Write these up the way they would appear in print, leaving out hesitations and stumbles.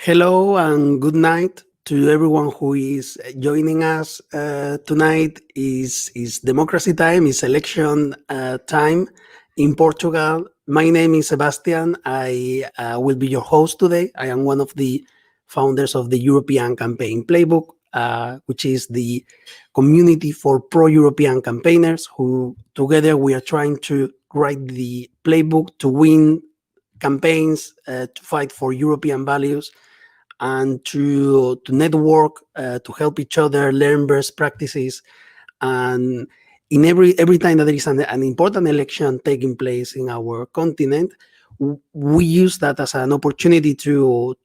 Hello and good night to everyone who is joining us tonight. Is democracy time, is election time in Portugal. My name is Sebastian. I will be your host today. I am one of the founders of the European Campaign Playbook, which is the community for pro-European campaigners who together we are trying to write the playbook to win campaigns, to fight for European values, and to network, to help each other learn best practices. And in every time that there is an important election taking place in our continent, we use that as an opportunity to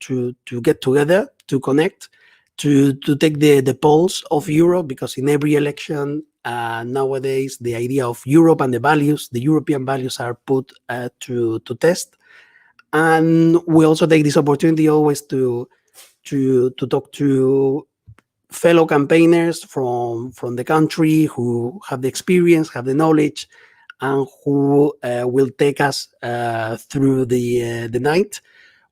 get together, to connect, to take the pulse of Europe, because in every election nowadays the idea of Europe and the values, the European values, are put to test. And we also take this opportunity always to talk to fellow campaigners from the country who have the experience, have the knowledge, and who will take us through the night.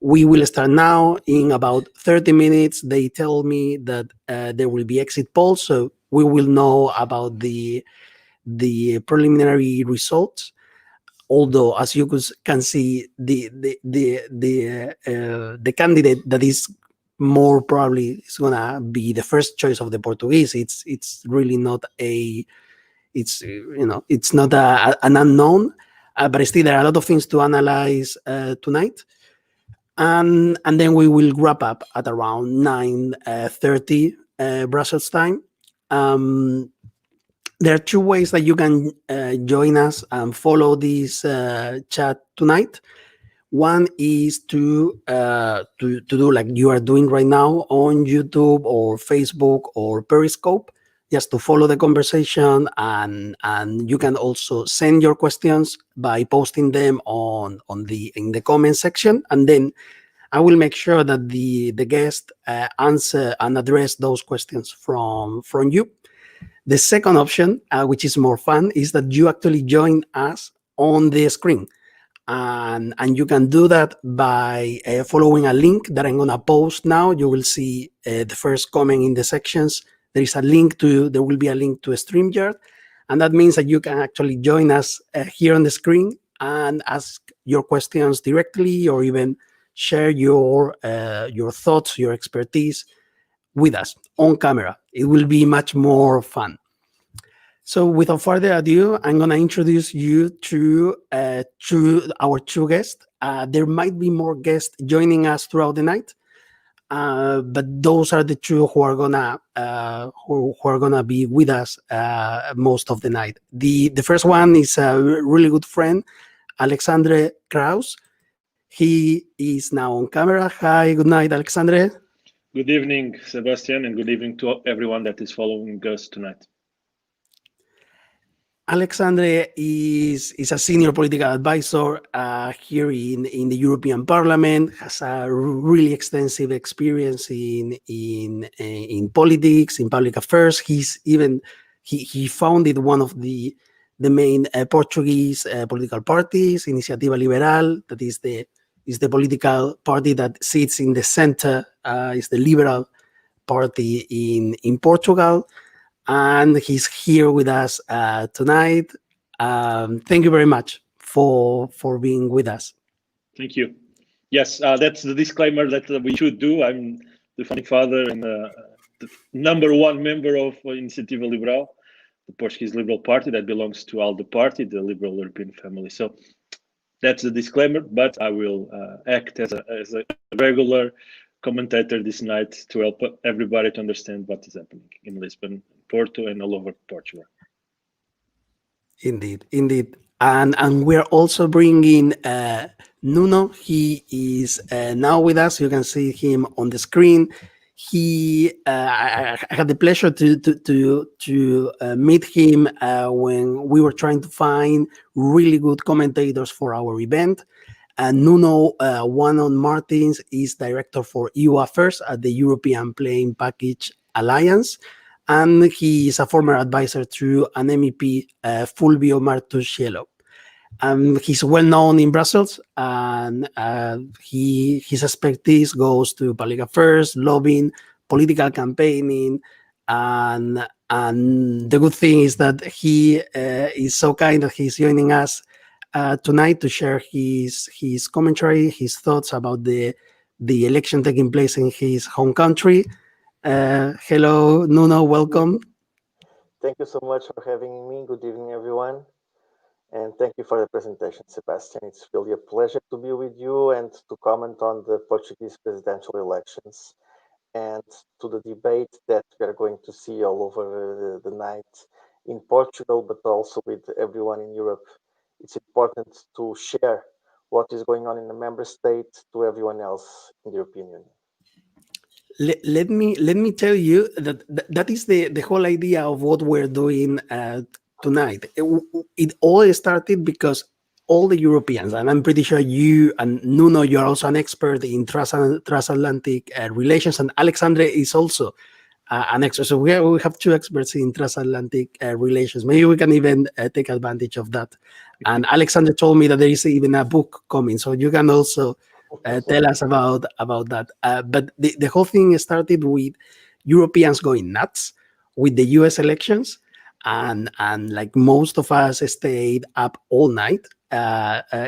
We will start now. In about 30 minutes, they tell me that there will be exit polls, so we will know about the preliminary results. Although, as you can see, the candidate that is more probably is gonna be the first choice of the Portuguese. It's really not it's not an unknown, but still there are a lot of things to analyze tonight, and then we will wrap up at around 9:30 Brussels time. There are two ways that you can join us and follow this chat tonight. One is to do like you are doing right now on YouTube or Facebook or Periscope, just to follow the conversation, and you can also send your questions by posting them in the comment section, and then I will make sure that the guest answer and address those questions from you. The second option, which is more fun, is that you actually join us on the screen. And you can do that by following a link that I'm going to post now. You will see the first comment in the sections. There will be a link to a StreamYard. And that means that you can actually join us here on the screen and ask your questions directly, or even share your thoughts, your expertise with us on camera. It will be much more fun. So without further ado, I'm going to introduce you to our two guests. There might be more guests joining us throughout the night, but those are the two who are gonna be with us most of the night. The first one is a really good friend, Alexandre Kraus. He is now on camera. Hi, good night, Alexandre. Good evening, Sebastian, and good evening to everyone that is following us tonight. Alexandre is a senior political advisor here in the European Parliament, has a really extensive experience in politics, in public affairs. He founded one of the main Portuguese political parties, Iniciativa Liberal, that is the political party that sits in the center, is the Liberal Party in Portugal. And he's here with us tonight. Thank you very much for being with us. Thank you. Yes, that's the disclaimer that we should do. I'm the founding father and the number one member of Iniciativa Liberal, the Portuguese Liberal Party that belongs to ALDE Party, the Liberal European family. So that's the disclaimer, but I will act as a regular commentator this night to help everybody to understand what is happening in Lisbon, Porto, and all over Portugal. Indeed. And we're also bringing Nuno. He is now with us. You can see him on the screen. I had the pleasure to meet him when we were trying to find really good commentators for our event. And Nuno Wanon Martins is director for EU Affairs at the European Plain Package Alliance, and he is a former advisor to an MEP, Fulvio Martuscello. He's well known in Brussels, and his expertise goes to public affairs, lobbying, political campaigning, and the good thing is that he is so kind that he's joining us tonight to share his commentary, his thoughts about the election taking place in his home country. Hello, Nuno. Welcome. Thank you so much for having me. Good evening, everyone. And thank you for the presentation, Sebastian. It's really a pleasure to be with you and to comment on the Portuguese presidential elections and to the debate that we are going to see all over the night in Portugal, but also with everyone in Europe. It's important to share what is going on in the member state to everyone else in the European Union. Let me tell you that that is the whole idea of what we're doing tonight. It all started because all the Europeans, and I'm pretty sure you and Nuno, you're also an expert in transatlantic relations, and Alexandre is also an expert. So we have two experts in transatlantic relations. Maybe we can even take advantage of that. And Alexander told me that there is even a book coming, so you can also tell us about that. But the whole thing started with Europeans going nuts with the U.S. elections, and like most of us stayed up all night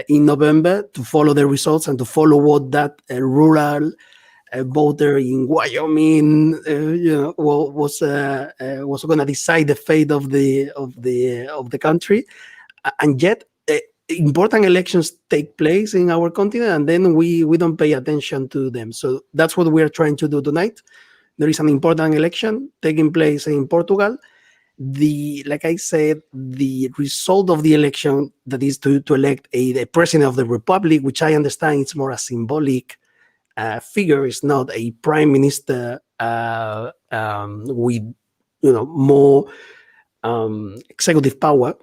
in November to follow the results and to follow what that rural voter in Wyoming, was going to decide the fate of the country, and yet important elections take place in our continent, and then we don't pay attention to them. So that's what we are trying to do tonight. There is an important election taking place in Portugal. Like I said, the result of the election, that is to elect a president of the republic, which I understand it's more a symbolic figure, is not a prime minister with more executive power,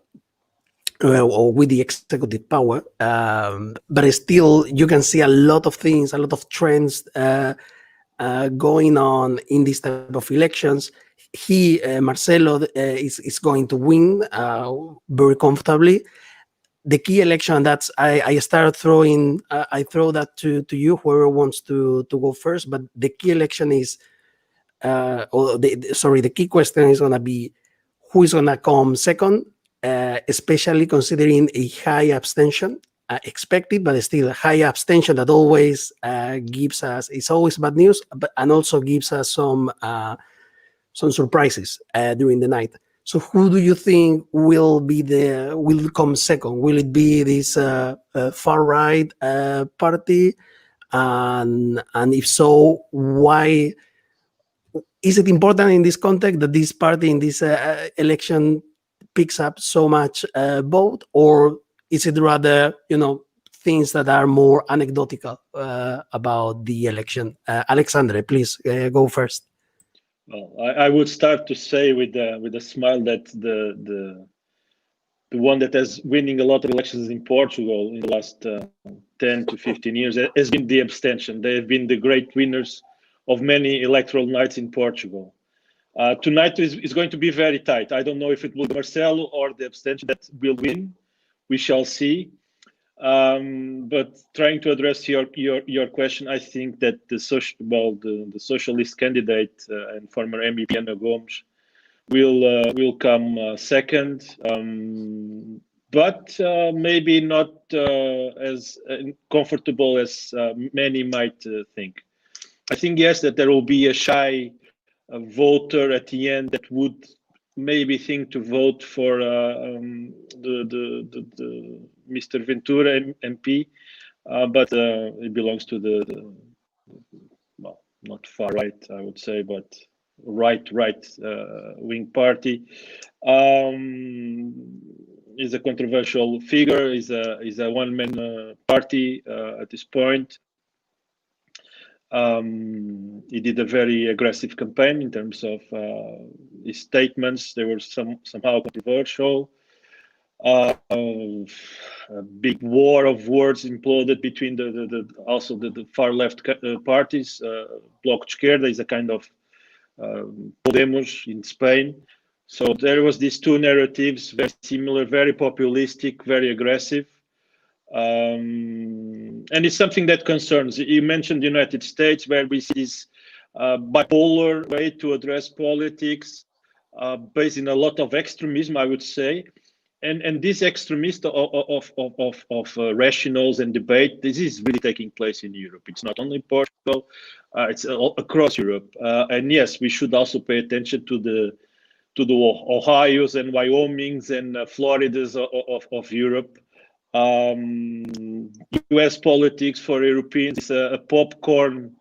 or with the executive power, but still you can see a lot of things, a lot of trends going on in this type of elections. Marcelo, is going to win very comfortably. The key election, that's I start throwing, I throw that to you, whoever wants to go first. But the key election is, the key question is going to be who is going to come second, especially considering a high abstention expected, but still a high abstention that always gives us, it's always bad news, and also gives us some surprises during the night. So who do you think will come second? Will it be this far right party? And if so, why is it important in this context that this party in this election picks up so much vote, or is it rather things that are more anecdotal about the election? Alexandre, please go first. Well, I would start to say with a smile that the one that has winning a lot of elections in Portugal in the last 10 to 15 years has been the abstention. They have been the great winners of many electoral nights in Portugal. Tonight is going to be very tight. I don't know if it will be Marcelo or the abstention that will win. We shall see. But trying to address your question, I think that the socialist candidate and former MEP Ana Gomes will come second, but maybe not as comfortable as many might think. I think, yes, that there will be a shy voter at the end that would maybe think to vote for the Mr. Ventura MP, but it belongs to the well, not far right, I would say, but right wing party. Is a controversial figure. Is a one-man party at this point. He did a very aggressive campaign in terms of his statements. They were somehow controversial. A big war of words imploded between the far left parties. Bloc de Esquerda is a kind of Podemos in Spain. So there was these two narratives, very similar, very populistic, very aggressive. And it's something that concerns. You mentioned the United States, where we see this bipolar way to address politics, based in a lot of extremism, I would say. And this extremist of rationals and debate, this is really taking place in Europe. It's not only Portugal, it's all across Europe. And yes, we should also pay attention to the Ohio's and Wyoming's and Florida's of Europe. US politics for Europeans is a popcorn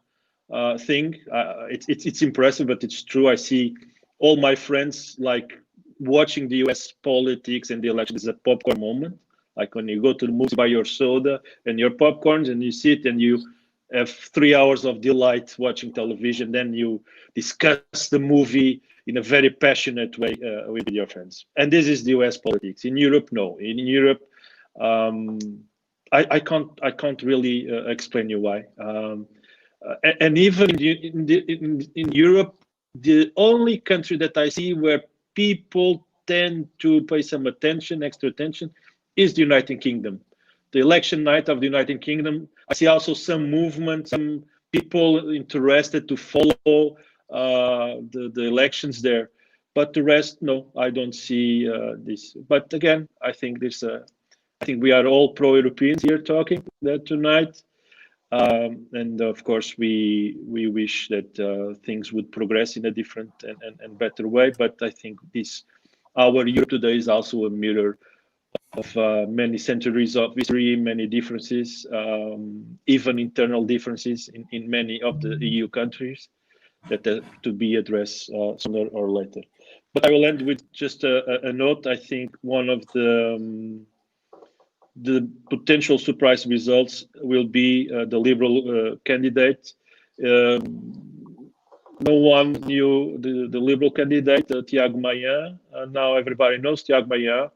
thing. It's impressive, but it's true. I see all my friends like watching the US politics and the election is a popcorn moment. Like when you go to the movies, buy your soda and your popcorns, and you sit and you have 3 hours of delight watching television. Then you discuss the movie in a very passionate way with your friends. And this is the US politics. In Europe, no. In Europe, I can't really explain you why. And even in Europe, the only country that I see where people tend to pay some attention, extra attention, is the United Kingdom. The election night of the United Kingdom, I see also some movement, some people interested to follow the elections there. But the rest, no, I don't see this. But again, I think we are all pro-Europeans here talking tonight. And of course, we wish that things would progress in a different and better way. But I think our Europe today is also a mirror of many centuries of history, many differences, even internal differences in many of the EU countries that have to be addressed sooner or later. But I will end with just a note. I think one of the potential surprise results will be the Liberal candidate. No one knew the Liberal candidate, Tiago Maia. Now everybody knows Tiago Maia.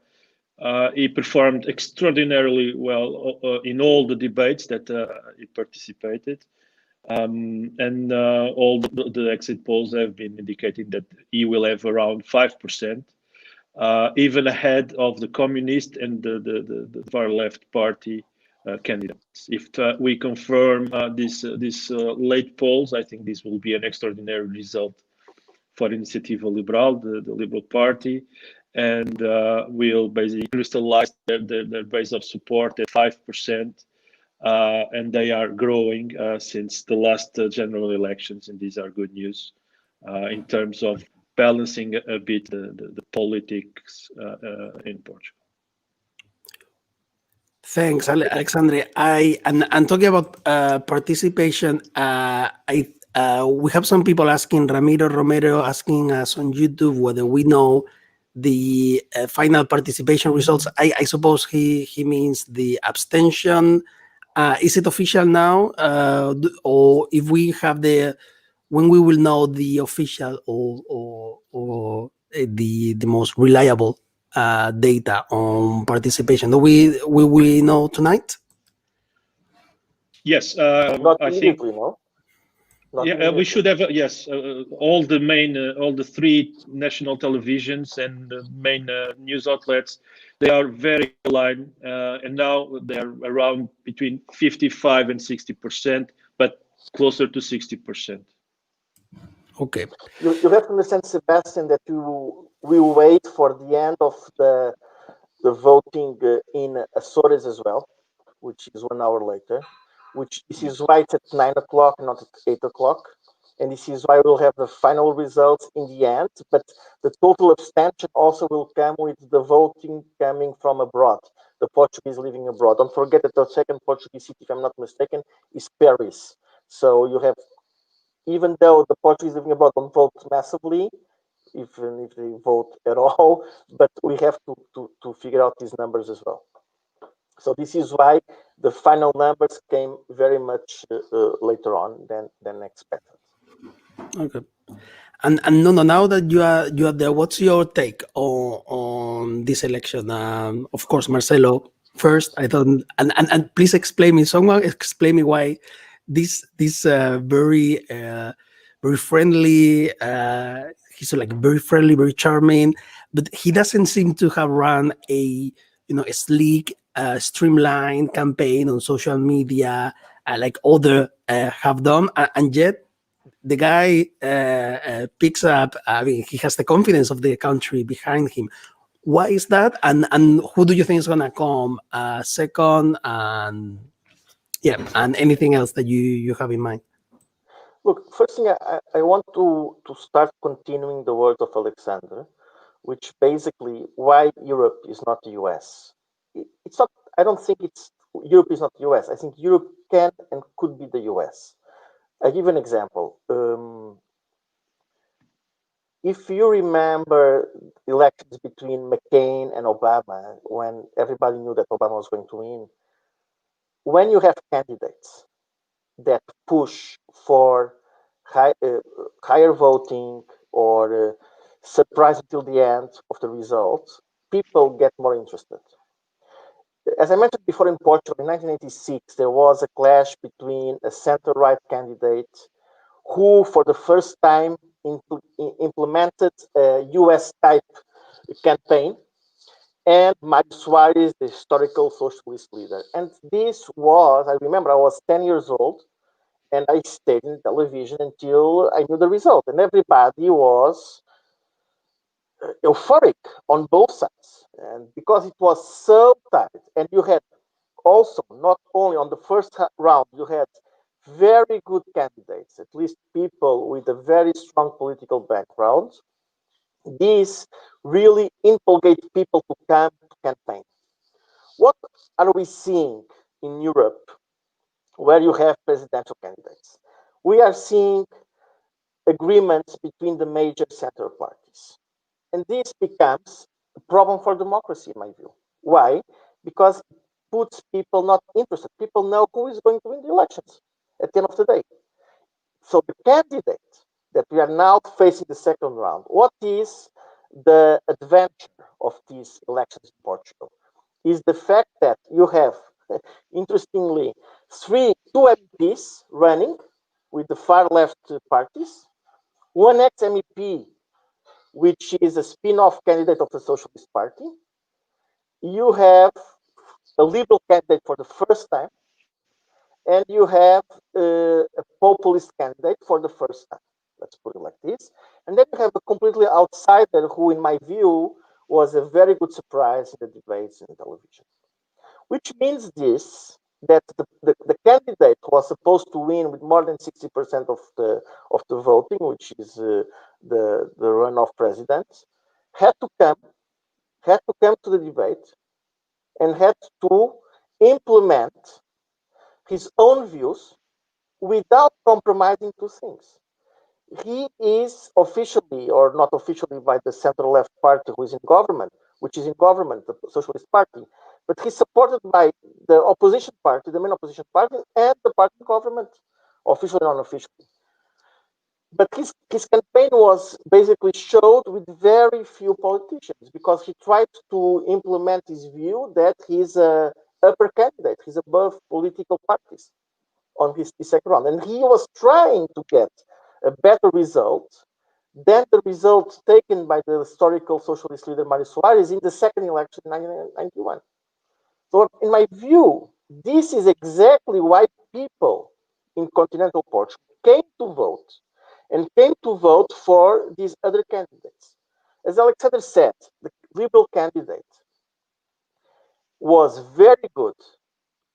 He performed extraordinarily well in all the debates that he participated. And all the exit polls have been indicating that he will have around 5%. Even ahead of the communist and the far left party candidates. If we confirm these late polls, I think this will be an extraordinary result for Iniciativa Liberal, the Liberal Party, and will basically crystallize their base of support at 5%. And they are growing since the last general elections, and these are good news in terms of balancing a bit the politics in Portugal. Thanks, Alexandre. And talking about participation, we have some people asking, Ramiro Romero asking us on YouTube whether we know the final participation results. I suppose he means the abstention. Is it official now, or if we have when we will know the official or the most reliable data on participation? Do we know tonight? Yes, Not I think. no? We should have yes. All the three national televisions and the main news outlets, they are very aligned, and now they're around between 55% and 60%, but closer to 60%. Okay. You have to understand, Sebastian, that you will wait for the end of the voting in Açores as well, which is 1 hour later. This is right at 9 o'clock, not at 8 o'clock. And this is why we'll have the final results in the end. But the total abstention also will come with the voting coming from abroad, the Portuguese living abroad. Don't forget that the second Portuguese city, if I'm not mistaken, is Paris. So you have, even though the Portuguese living abroad don't vote massively, even if they vote at all, but we have to figure out these numbers as well. So this is why the final numbers came very much later on than expected. Okay. And no, now that you are there, what's your take on this election? Of course, Marcelo first. I don't, and please explain me. Someone explain me why this very very friendly. He's like very friendly, very charming, but he doesn't seem to have run a sleek, streamlined campaign on social media like other have done, and yet the guy picks up. I mean, he has the confidence of the country behind him. Why is that? And who do you think is gonna come second? And yeah, and anything else that you have in mind? Look, first thing I want to start continuing the words of Alexander, which basically why Europe is not the US. It's not. I don't think it's Europe is not the US. I think Europe can and could be the US. I give an example. If you remember elections between McCain and Obama, when everybody knew that Obama was going to win, when you have candidates that push for higher voting or surprise until the end of the results, people get more interested. As I mentioned before, in Portugal in 1986, there was a clash between a center right candidate who, for the first time, implemented a US type campaign, and Mário Soares, the historical socialist leader. And this was, I remember, I was 10 years old, and I stayed in television until I knew the result. And everybody was euphoric on both sides. And because it was so tight, and you had also, not only on the first round, you had very good candidates, at least people with a very strong political background. This really inculcate people to come to campaign. What are we seeing in Europe where you have presidential candidates? We are seeing agreements between the major center parties. And this becomes a problem for democracy, in my view. Why? Because it puts people not interested. People know who is going to win the elections at the end of the day. So the candidate that we are now facing the second round, what is the adventure of these elections in Portugal? Is the fact that you have, interestingly, two MPs running with the far left parties, one ex-MEP, which is a spin-off candidate of the Socialist Party. You have a liberal candidate for the first time, and you have a populist candidate for the first time. Let's put it like this. And then you have a completely outsider who, in my view, was a very good surprise in the debates in television. Which means this, that the candidate who was supposed to win with more than 60% of the voting, which is the runoff president, had to come to the debate and had to implement his own views without compromising two things. He is officially or not officially by the center left party who is in government, which is in government, the Socialist Party, but he's supported by the opposition party, the main opposition party, and the party in government, officially and unofficially. But his campaign was basically showed with very few politicians because he tried to implement his view that he's a upper candidate, he's above political parties on his second round. And he was trying to get a better result than the result taken by the historical socialist leader Mário Soares in the second election in 1991. So, in my view, this is exactly why people in continental Portugal came to vote and came to vote for these other candidates. As Alexander said, the liberal candidate was very good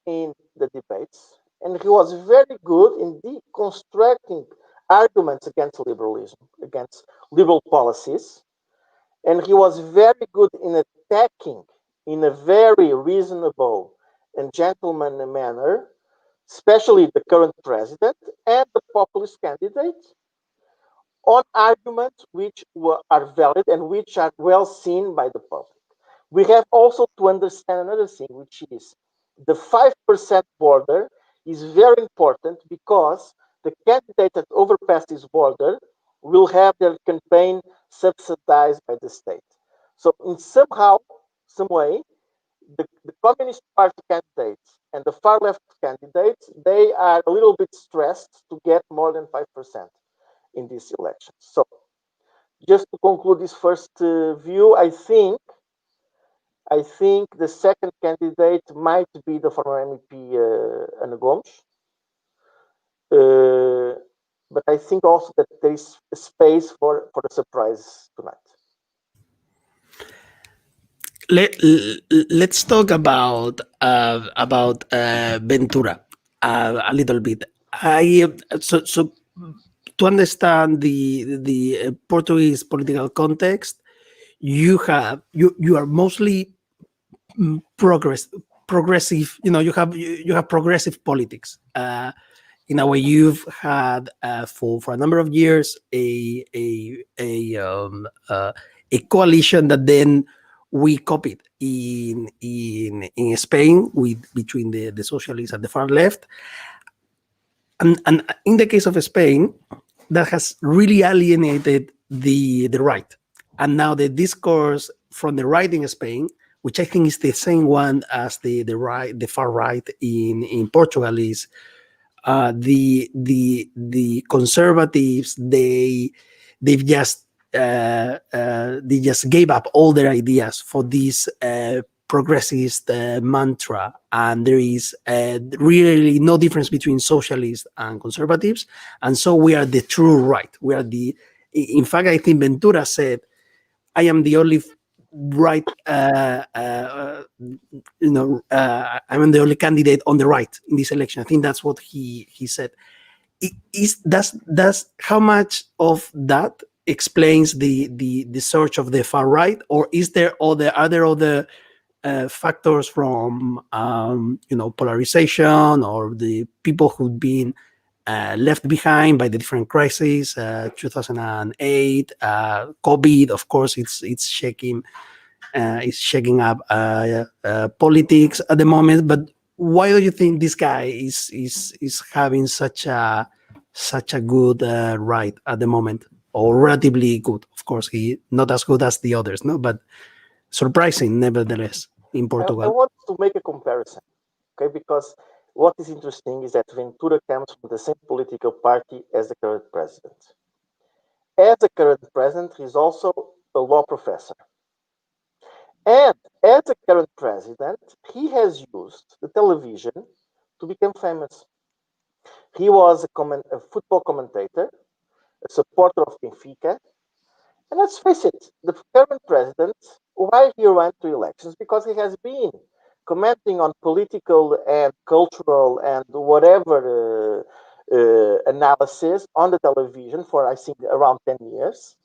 in the debates, and he was very good in deconstructing arguments against liberalism, against liberal policies, and he was very good in attacking in a very reasonable and gentlemanly manner, especially the current president and the populist candidate, on arguments which are valid and which are well seen by the public. We have also to understand another thing, which is the 5% border is very important because the candidate that overpass this border will have their campaign subsidized by the state. So in some way, the Communist Party candidates and the far left candidates, they are a little bit stressed to get more than 5%. in these elections. So, just to conclude this first view, I think the second candidate might be the former MEP Ana Gomes. But I think also that there is space for the surprise tonight. Let's talk about Ventura a little bit. So to understand the Portuguese political context, you are mostly progressive. You have progressive politics. In a way, you've had for a number of years a coalition that then we copied in Spain with between the socialists and the far left, and in the case of Spain, that has really alienated the right, and now the discourse from the right in Spain, which I think is the same one as the far right in Portugal, is the conservatives. They just gave up all their ideas for this progressist mantra, and there is really no difference between socialists and conservatives, and so we are the true right. We are the. In fact, I think Ventura said, "I am the only right. I'm the only candidate on the right in this election." I think that's what he said. Does how much of that explains the search of the far right, or is there other factors from polarization, or the people who've been left behind by the different crises, 2008, COVID, of course, it's shaking up politics at the moment. But why do you think this guy is having such a good ride at the moment, or relatively good? Of course, he not as good as the others, no, but surprising nevertheless in I Portugal. want to make a comparison, okay? Because what is interesting is that Ventura comes from the same political party as the current president. As the current president, he's also a law professor. And as the current president, he has used the television to become famous. He was a football commentator, a supporter of Benfica. And let's face it, the current president, why he went to elections? Because he has been commenting on political and cultural and whatever analysis on the television for, I think, around 10 years.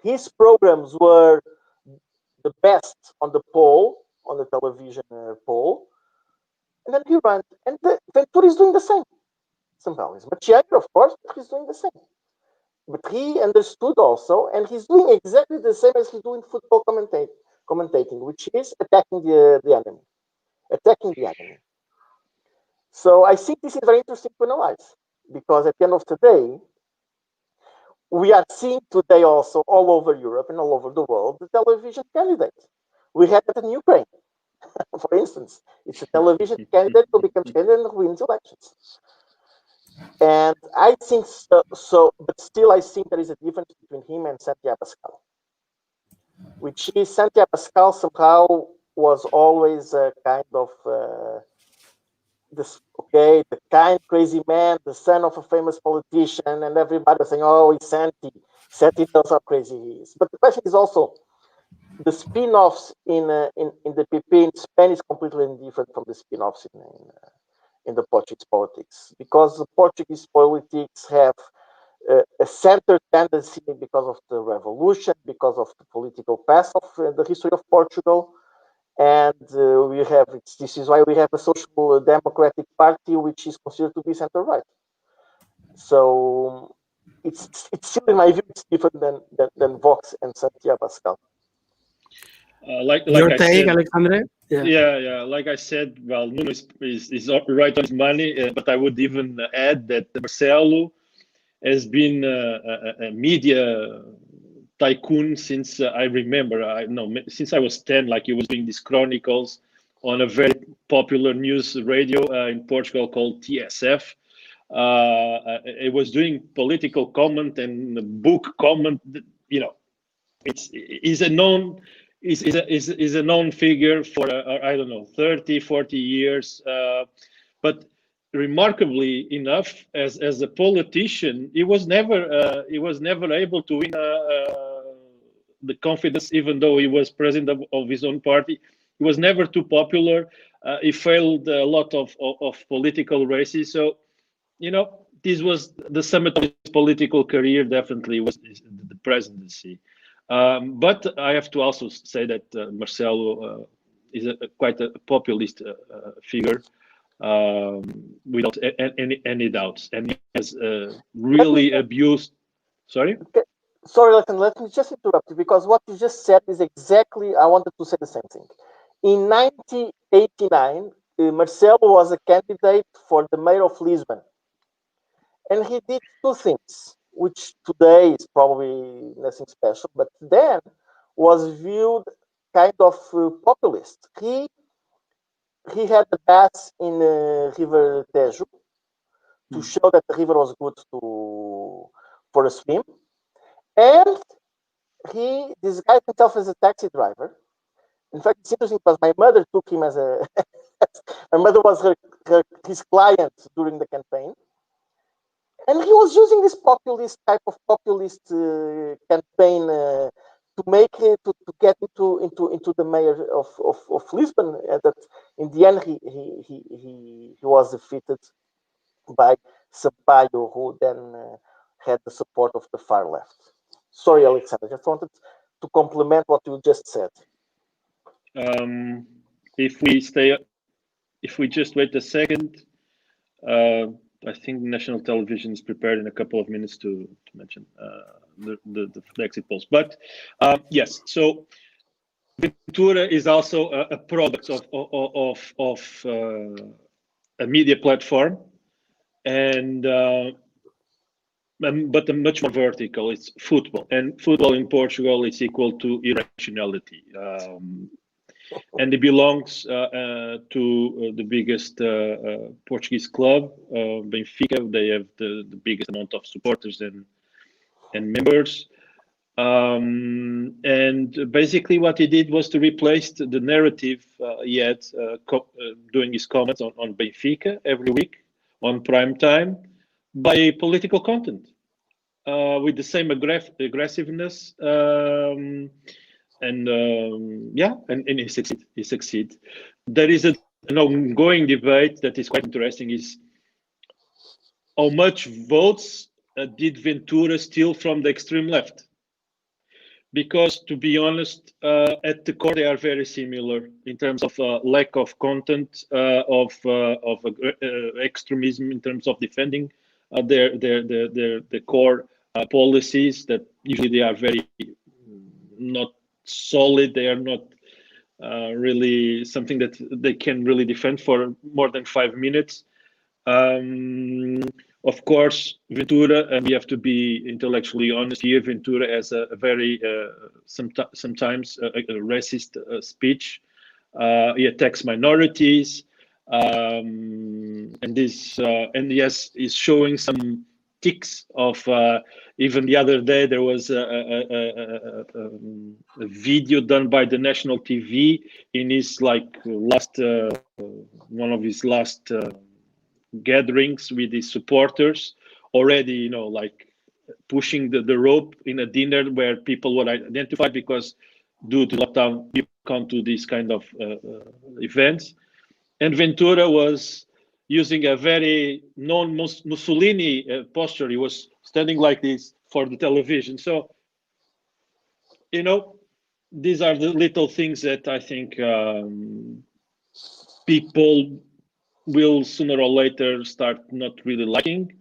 His programs were the best on the poll, on the television poll. And then he ran, and Ventura is doing the same. Somehow he's much younger, of course, but he's doing the same. But he understood also, and he's doing exactly the same as he's doing football commentating, which is attacking the enemy. Attacking the enemy. So I think this is very interesting to analyze, because at the end of the day, we are seeing today also all over Europe and all over the world the television candidate. We had it in Ukraine, for instance. It's a television candidate who becomes candidate and wins elections. And I think so, but still I think there is a difference between him and Santiago Pascal, which is Santiago Pascal somehow was always a kind of the kind crazy man, the son of a famous politician, and everybody was saying, "Oh, it's Santi. Santi knows how crazy he is." But the question is also the spin-offs in the PP in Spain is completely different from the spin-offs in the Portuguese politics, because the Portuguese politics have a center tendency because of the revolution, because of the political past of the history of Portugal. And this is why we have a social democratic party, which is considered to be center right. So it's still, in my view, it's different than Vox and Santiago Pascal. Like Your I take, said, Alexandre? yeah. Like I said, well, Nuno is right on his money, but I would even add that Marcelo has been a media tycoon since I remember. Since I was 10, like he was doing these chronicles on a very popular news radio in Portugal called TSF. It was doing political comment and book comment. You know, is a known is a known figure for I don't know 30, 40 years. But remarkably enough, as a politician, he was never able to win the confidence, even though he was president of his own party. He was never too popular. He failed a lot of political races. So, you know, this was the summit of his political career. Definitely was the presidency. But I have to also say that Marcelo is quite a populist figure, without any doubts, and he has really abused. Sorry. Okay. Sorry, let me just interrupt you because what you just said is exactly I wanted to say the same thing. In 1989, Marcelo was a candidate for the mayor of Lisbon, and he did two things, which today is probably nothing special, but then was viewed kind of populist. He had the baths in River Tejo to show that the river was good to for a swim, and he disguised himself as a taxi driver. In fact, it's interesting because my mother took him as a. My mother was his client during the campaign, and he was using this populist type of populist campaign to make it to get into the mayor of Lisbon. And that in the end he was defeated by Sampaio, who then had the support of the far left. Sorry, Alexander, just wanted to complement what you just said. If we just wait a second, I think national television is prepared in a couple of minutes to mention the exit polls. But yes, so Ventura is also a product of a media platform, and but a much more vertical. It's football, and football in Portugal is equal to irrationality. And it belongs to the biggest Portuguese club, Benfica. They have the biggest amount of supporters and members. And basically, what he did was to replace the narrative he had doing his comments on Benfica every week on prime time by political content with the same aggressiveness. And he succeed. There is an ongoing debate that is quite interesting: is how much votes did Ventura steal from the extreme left? Because, to be honest, at the core they are very similar in terms of lack of content, of extremism, in terms of defending their core policies that usually they are very not solid. They are not really something that they can really defend for more than 5 minutes. Of course, Ventura, and we have to be intellectually honest here, Ventura has a very sometimes a racist speech. He attacks minorities, and yes, is showing some ticks of. Even the other day, there was a video done by the national TV in his last one of his last gatherings with his supporters, already pushing the rope in a dinner where people were identified because due to lockdown people come to these kind of events. And Ventura was using a very non-Mussolini posture. He was standing like this for the television. So, these are the little things that I think people will sooner or later start not really liking.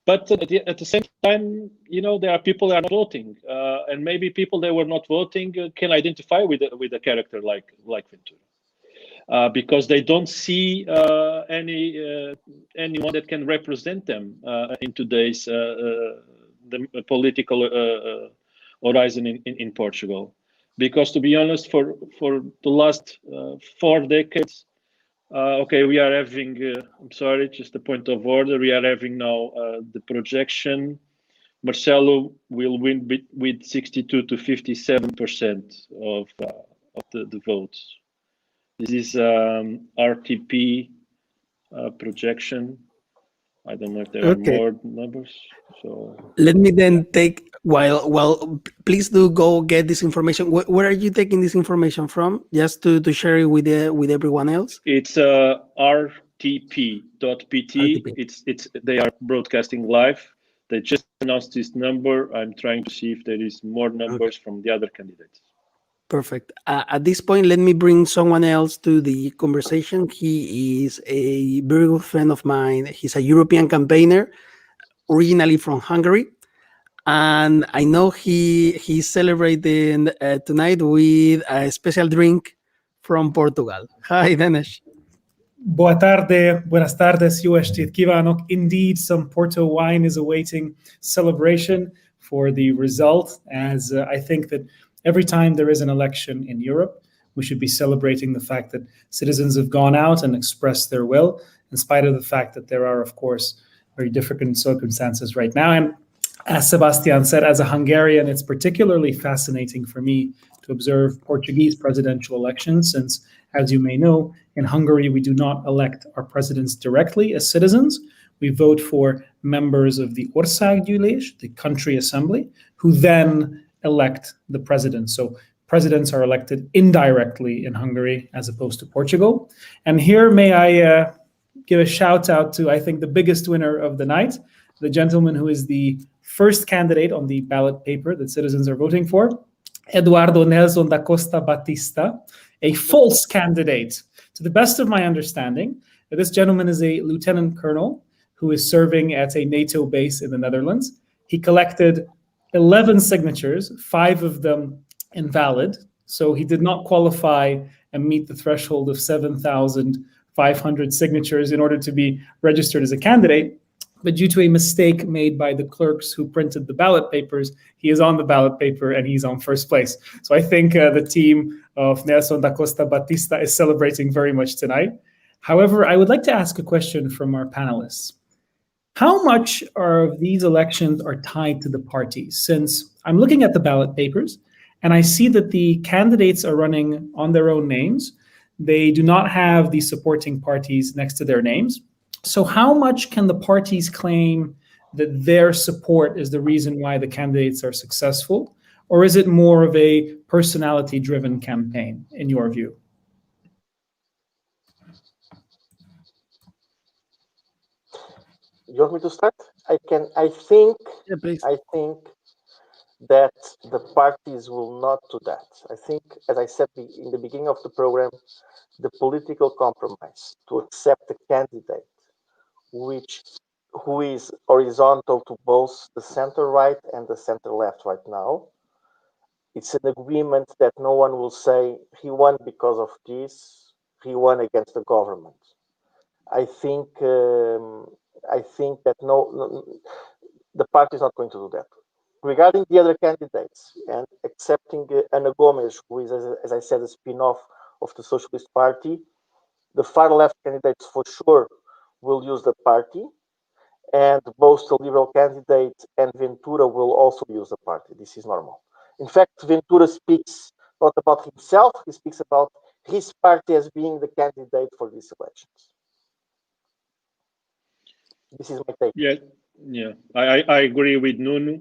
But at the same time, there are people that are not voting, and maybe people that were not voting can identify with a character like Ventura, because they don't see anyone that can represent them in today's the political horizon in Portugal. Because, to be honest, for the last 4 decades, Okay, we are having, I'm sorry, just a point of order. We are having now the projection. Marcelo will win with 62 to 57% of the votes. This is RTP projection. I don't know if there are Okay. more numbers. So Let me then take while please do go get this information. Where are you taking this information from? Just to share it with everyone else. it's rtp.pt. RTP. It's they are broadcasting live. They just announced this number. I'm trying to see if there is more numbers from the other candidates. Perfect. At this point, let me bring someone else to the conversation. He is a very good friend of mine. He's a European campaigner, originally from Hungary, and I know he's celebrating tonight with a special drink from Portugal. Hi, Dinesh. Boa tarde, buenas tardes, jó estét kívánok. Indeed, some Porto wine is awaiting celebration for the result, as I think that every time there is an election in Europe, we should be celebrating the fact that citizens have gone out and expressed their will, in spite of the fact that there are, of course, very different circumstances right now. And as Sebastian said, as a Hungarian, it's particularly fascinating for me to observe Portuguese presidential elections, since, as you may know, in Hungary, we do not elect our presidents directly as citizens. We vote for members of the Országgyűlés, the country assembly, who then elect the president. So presidents are elected indirectly in Hungary as opposed to Portugal. And here, may I give a shout out to, I think, the biggest winner of the night, the gentleman who is the first candidate on the ballot paper that citizens are voting for, Eduardo Nelson da Costa Batista, a false candidate. To the best of my understanding, this gentleman is a lieutenant colonel who is serving at a NATO base in the Netherlands. He collected 11 signatures, 5 of them invalid. So he did not qualify and meet the threshold of 7,500 signatures in order to be registered as a candidate. But due to a mistake made by the clerks who printed the ballot papers, he is on the ballot paper and he's on first place. So I think the team of Nelson da Costa Batista is celebrating very much tonight. However, I would like to ask a question from our panelists. How much of these elections are tied to the parties? Since I'm looking at the ballot papers and I see that the candidates are running on their own names. They do not have the supporting parties next to their names. So how much can the parties claim that their support is the reason why the candidates are successful? Or is it more of a personality-driven campaign, in your view? You want me to start? I can. I think please. that the parties will not do that. I think, as I said in the beginning of the program, the political compromise to accept a candidate who is horizontal to both the center right and the center left right now. It's an agreement that no one will say he won because of this, he won against the government. I think that the party is not going to do that. Regarding the other candidates and accepting Ana Gomes, who is, as I said, a spin-off of the Socialist Party, the far left candidates for sure will use the party, and both the Liberal candidate and Ventura will also use the party. This is normal. In fact, Ventura speaks not about himself, he speaks about his party as being the candidate for these elections. This is my take. Yeah. I agree with Nuno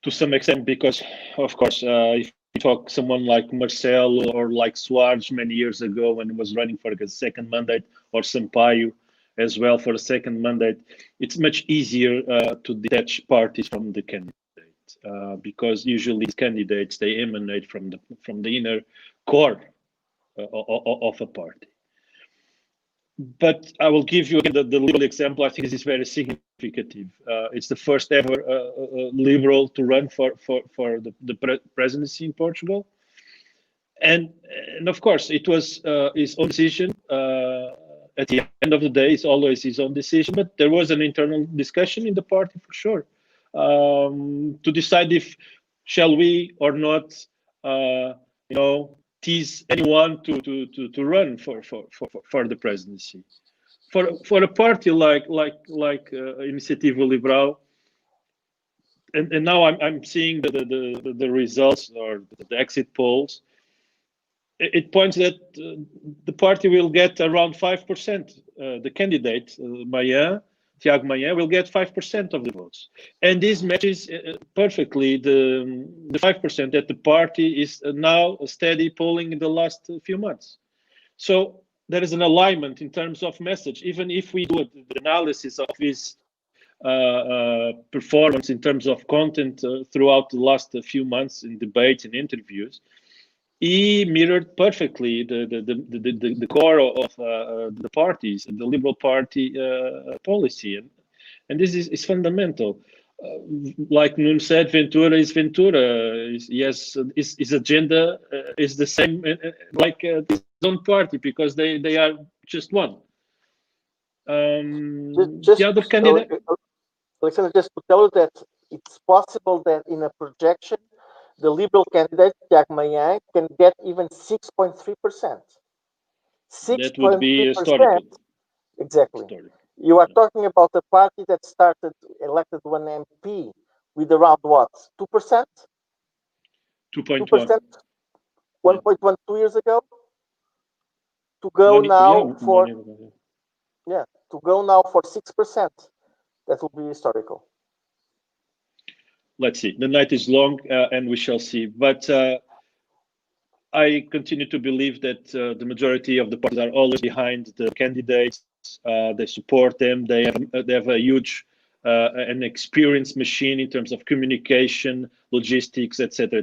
to some extent, because, of course, if you talk someone like Marcelo or like Soares many years ago when he was running for a second mandate, or Sampaio as well for a second mandate, it's much easier to detach parties from the candidate because usually these candidates, they emanate from the inner core of a party. But I will give you again the liberal example. I think this is very significant. It's the first ever liberal to run for the presidency in Portugal, and of course it was his own decision. At the end of the day, it's always his own decision. But there was an internal discussion in the party for sure to decide if shall we or not, tease anyone to run for the presidency. For a party like Iniciativa Liberal, and now I'm seeing the results or the exit polls. It points that the party will get around 5%. The candidate, Tiago Maia, will get 5% of the votes. And this matches perfectly the 5% that the party is now steady polling in the last few months. So there is an alignment in terms of message. Even if we do the analysis of his performance in terms of content throughout the last few months in debates and interviews, he mirrored perfectly the core of the parties, the Liberal Party policy, and this is fundamental. Like Nuno said, Ventura is Ventura. His agenda is the same like his own party, because they are just one. Just the other candidate, Alexander, just to tell you that it's possible that in a projection, the Liberal candidate, Tiago Maia, can get even 6.3%. that would be 6.3%. historical. Exactly. Historical. You are talking about a party that elected one MP with around what? 2%? 2.1. 1.1 2 years ago? To go now for 6%, that will be historical. Let's see. The night is long, and we shall see. But I continue to believe that the majority of the parties are always behind the candidates. They support them. They have a huge an experienced machine in terms of communication, logistics, etc.,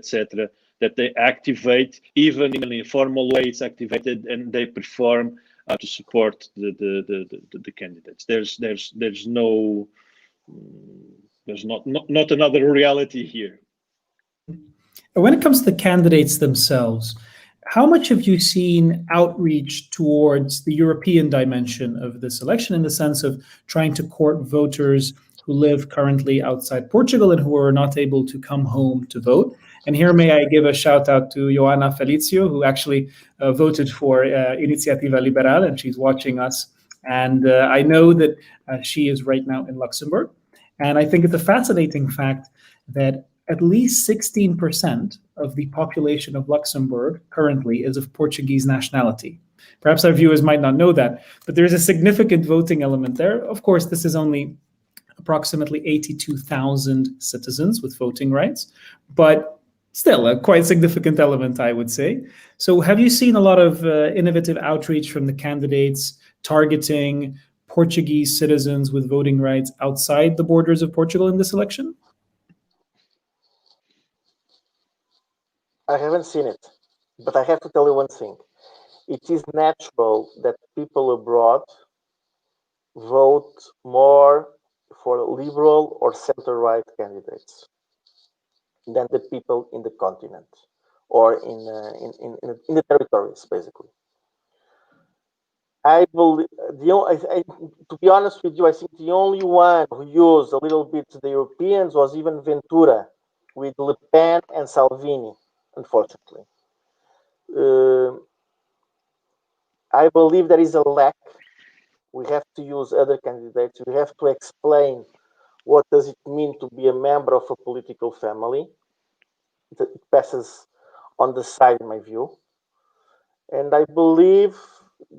that they activate even in a formal way. It's activated, and they perform to support the candidates. There's not another reality here. When it comes to the candidates themselves, how much have you seen outreach towards the European dimension of this election, in the sense of trying to court voters who live currently outside Portugal and who are not able to come home to vote? And here may I give a shout out to Joana Felicio, who actually voted for Iniciativa Liberal, and she's watching us. And I know that she is right now in Luxembourg. And I think it's a fascinating fact that at least 16% of the population of Luxembourg currently is of Portuguese nationality. Perhaps our viewers might not know that, but there's a significant voting element there. Of course, this is only approximately 82,000 citizens with voting rights, but still a quite significant element, I would say. So have you seen a lot of innovative outreach from the candidates targeting Portuguese citizens with voting rights outside the borders of Portugal in this election? I haven't seen it, but I have to tell you one thing. It is natural that people abroad vote more for liberal or center-right candidates than the people in the continent or in the territories, basically. I believe to be honest with you, I think the only one who used a little bit the Europeans was even Ventura, with Le Pen and Salvini, unfortunately. I believe there is a lack. We have to use other candidates. We have to explain what does it mean to be a member of a political family. It passes on the side, in my view. And I believe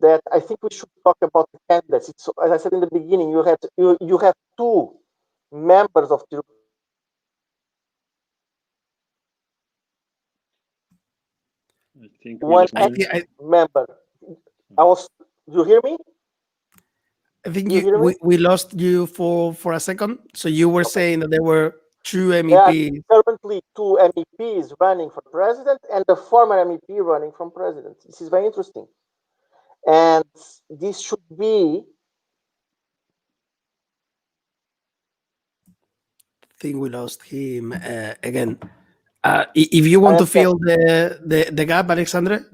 that I think we should talk about the candidates. It's, as I said in the beginning, you have two members of the I think one member. You hear me? I think we lost you for a second. So you were saying that there were two MEPs. There are currently two MEPs running for president and a former MEP running for president. This is very interesting. And this should be... I think we lost him again. If you want to fill the gap, Alexandre?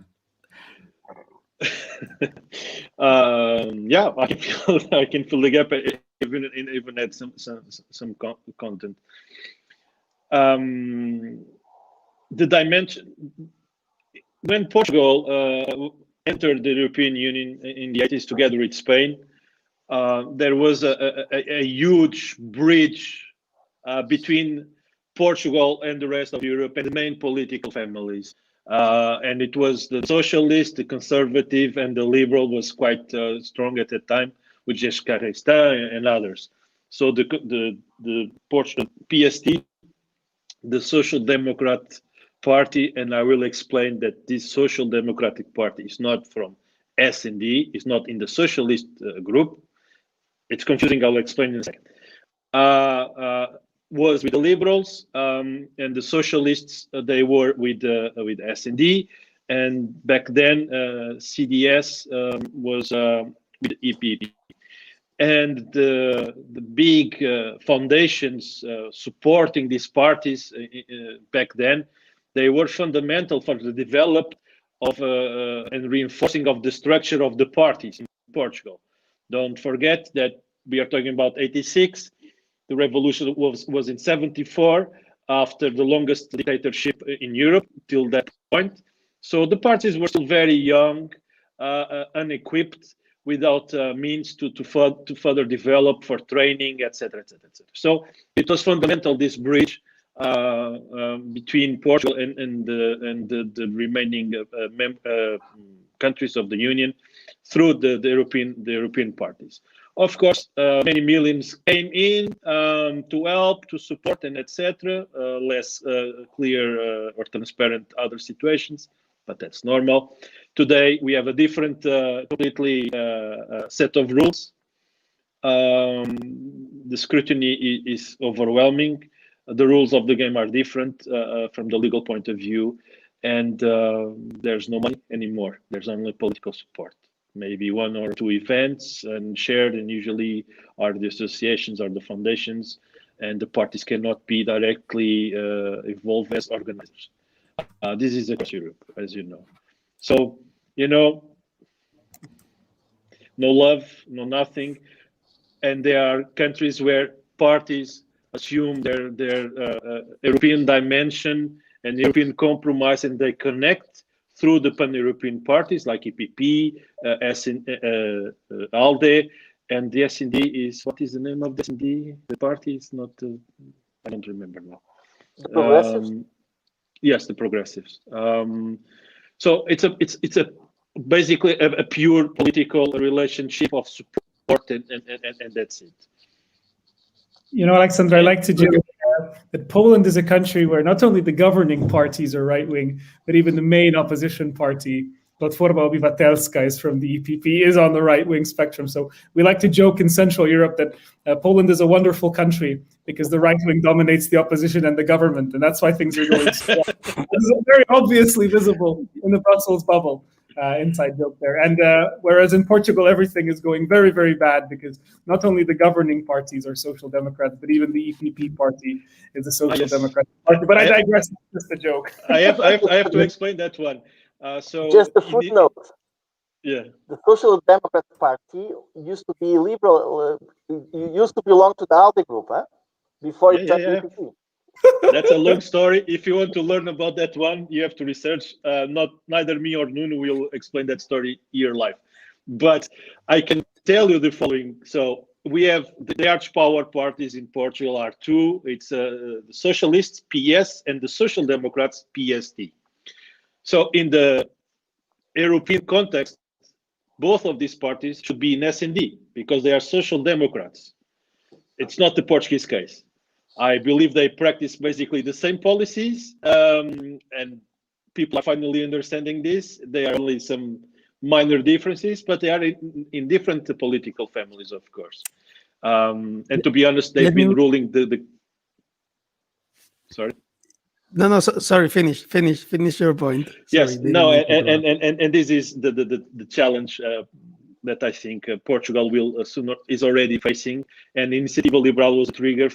Yeah, I can fill the gap, even add some content. The dimension, when Portugal entered the European Union in the 80s together with Spain, there was a huge bridge between Portugal and the rest of Europe and the main political families. And it was the socialist, the conservative, and the liberal was quite strong at that time, with Jescaresta and others. So the Portugal PST, the Social Democrat Party, and I will explain that this Social Democratic Party is not from S&D, it's not in the socialist group. It's confusing, I'll explain in a second. Was with the liberals, and the socialists, they were with S&D, and back then CDS was with EPP. And the big foundations supporting these parties back then, they were fundamental for the development of and reinforcing of the structure of the parties in Portugal. Don't forget that we are talking about 86. The revolution was in 74, after the longest dictatorship in Europe till that point. So the parties were still very young, unequipped, without means to further develop for training, etc., etc., etc. So it was fundamental, this bridge between Portugal and the remaining countries of the Union through the European parties. Of course, many millions came in to help, to support, and etc. Less clear or transparent other situations, but that's normal. Today, we have a different, completely set of rules. The scrutiny is overwhelming. The rules of the game are different from the legal point of view, and there's no money anymore. There's only political support. Maybe one or two events and shared, and usually are the associations or the foundations, and the parties cannot be directly involved as organizers. This is across Europe, as you know. So, no love, no nothing. And there are countries where parties assume their European dimension and European compromise, and they connect through the pan-European parties like EPP, ALDE, and the S&D is, what is the name of the S&D? The party is not, I don't remember now. The Progressives? Yes, the Progressives. So it's a basically a pure political relationship of support, and that's it. Alexander, I like to joke that Poland is a country where not only the governing parties are right-wing, but even the main opposition party, Platforma Obywatelska, is from the EPP, is on the right-wing spectrum. So we like to joke in Central Europe that Poland is a wonderful country because the right-wing dominates the opposition and the government, and that's why things are going strong. This is very obviously visible in the Brussels bubble. Inside joke there. And whereas in Portugal, everything is going very, very bad because not only the governing parties are social democrats, but even the EPP party is a social democratic party. But I digress, it's just a joke. I have to explain that one. So just a footnote. Yeah. The Social Democratic Party used to be liberal, used to belong to the ALDE group, huh? Before it joined the EPP. That's a long story. If you want to learn about that one, you have to research. Neither me or Nuno will explain that story here live. But I can tell you the following. So we have the arch power parties in Portugal are two. It's the Socialists, PS, and the Social Democrats, PST. So in the European context, both of these parties should be in S&D because they are Social Democrats. It's not the Portuguese case. I believe they practice basically the same policies, and people are finally understanding this. There are only some minor differences, but they are in different political families, of course. And to be honest, they've been ruling the. Sorry. No, sorry. Finish your point. Sorry, yes, no, and this is the challenge that I think Portugal will sooner is already facing, and Iniciativa Liberal was a trigger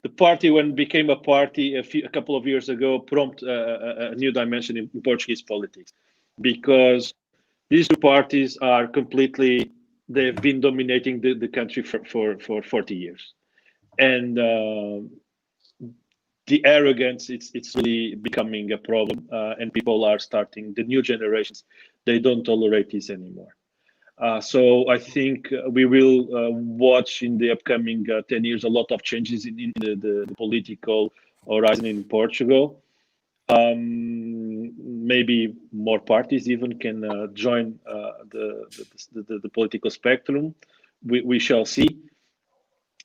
the party, when it became a party a couple of years ago, prompt a new dimension in Portuguese politics, because these two parties are completely, they've been dominating the country for 40 years, and the arrogance, it's really becoming a problem, and people are starting, the new generations, they don't tolerate this anymore. So I think we will watch in the upcoming 10 years a lot of changes in the political horizon in Portugal. Maybe more parties even can join the political spectrum. We shall see.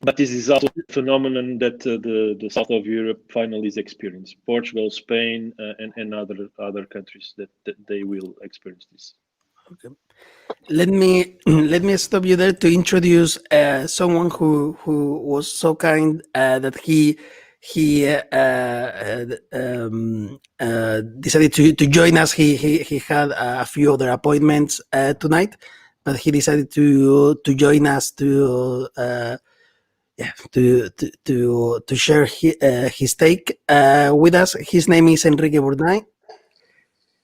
But this is also a phenomenon that the south of Europe finally is experiencing. Portugal, Spain, and other countries that they will experience this. Okay. Let me stop you there to introduce someone who was so kind that he decided to join us. He had a few other appointments tonight, but he decided to join us to share his take with us. His name is Enrique Burnay.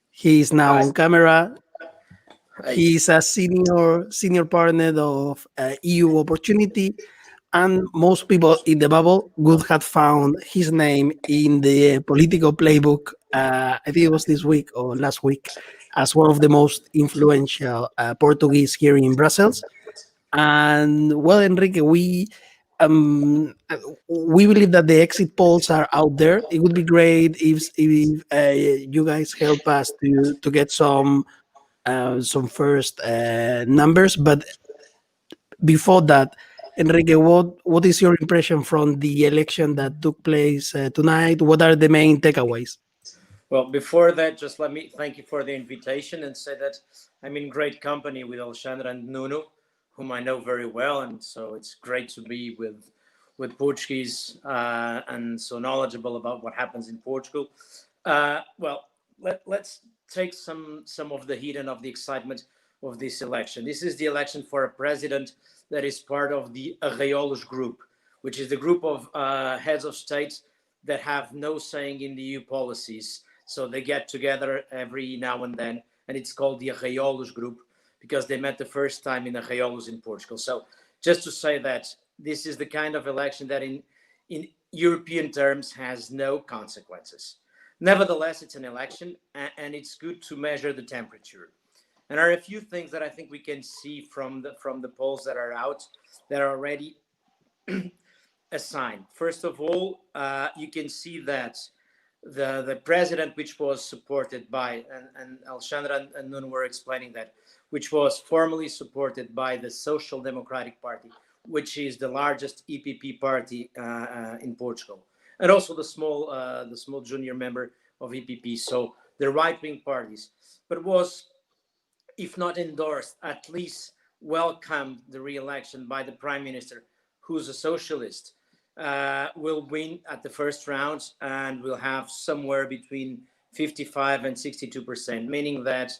He is now on camera. He is a senior partner of EU Opportunity, and most people in the bubble would have found his name in the political playbook. I think it was this week or last week, as one of the most influential Portuguese here in Brussels. And well, Enrique, we believe that the exit polls are out there. It would be great if you guys help us to get some first numbers. But before that, Enrique, what is your impression from the election that took place tonight? What are the main takeaways? Well, before that, just let me thank you for the invitation and say that I'm in great company with Alexandra and Nuno, whom I know very well, and so it's great to be with Portuguese and so knowledgeable about what happens in Portugal. Well, let's take some of the heat and of the excitement of this election. This is the election for a president that is part of the Arraiolos group, which is the group of heads of states that have no saying in the EU policies. So they get together every now and then, and it's called the Arraiolos group because they met the first time in Arraiolos in Portugal. So just to say that this is the kind of election that in European terms has no consequences. Nevertheless, it's an election, and it's good to measure the temperature. And there are a few things that I think we can see from the polls that are out that are already a sign. First of all, you can see that the president, which was supported by, and Alexandra and Nuno were explaining that, which was formally supported by the Social Democratic Party, which is the largest EPP party in Portugal, and also the small junior member of EPP, so the right-wing parties, but was, if not endorsed, at least welcomed the re-election by the prime minister, who's a socialist, will win at the first round and will have somewhere between 55 and 62%, meaning that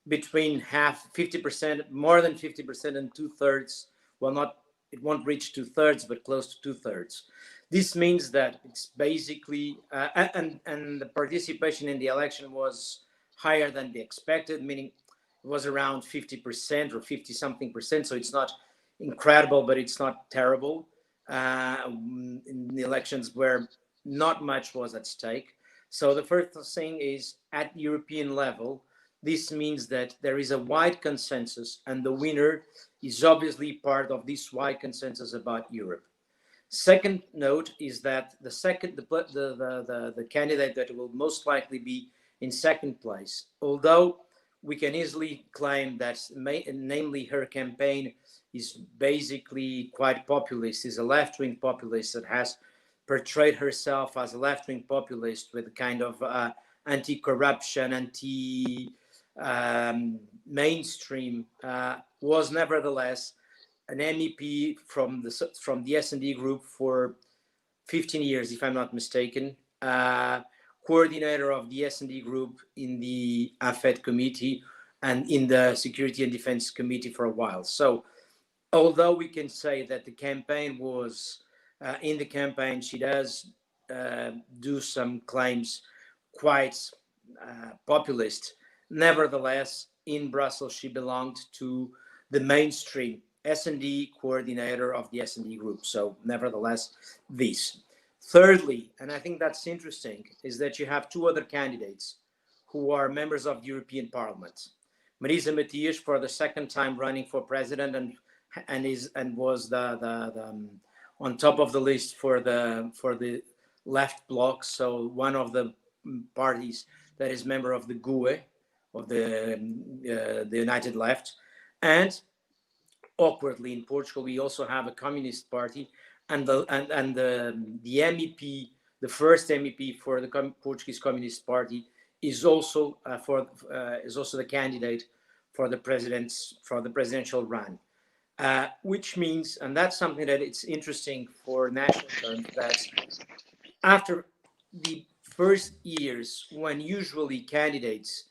between 50%, more than 50% and 2/3, well, not, it won't reach 2/3, but close to 2/3. This means that it's basically, and the participation in the election was higher than they expected, meaning it was around 50% or 50 something percent. So it's not incredible, but it's not terrible. In the elections where not much was at stake. So the first thing is, at European level, this means that there is a wide consensus, and the winner is obviously part of this wide consensus about Europe. Second note is that the candidate that will most likely be in second place, although we can easily claim that, namely, her campaign is basically quite populist, is a left-wing populist that has portrayed herself as a left-wing populist with a kind of anti-corruption, anti-mainstream, was nevertheless an MEP from the S&D group for 15 years, if I'm not mistaken, coordinator of the S&D group in the AFET committee and in the Security and Defense Committee for a while. So although we can say that the campaign was, in the campaign, she does do some claims quite populist, nevertheless, in Brussels, she belonged to the mainstream S&D coordinator of the S&D group. So nevertheless, this. Thirdly, and I think that's interesting, is that you have two other candidates who are members of the European Parliament. Marisa Matias, for the second time running for president, and was on top of the list for the left bloc, so one of the parties that is member of the GUE, of the United Left. And awkwardly, in Portugal, we also have a communist party, and the MEP, the first MEP for the Portuguese Communist Party, is also the candidate for the presidential run, which means, and that's something that it's interesting for national terms, that after the first years, when usually candidates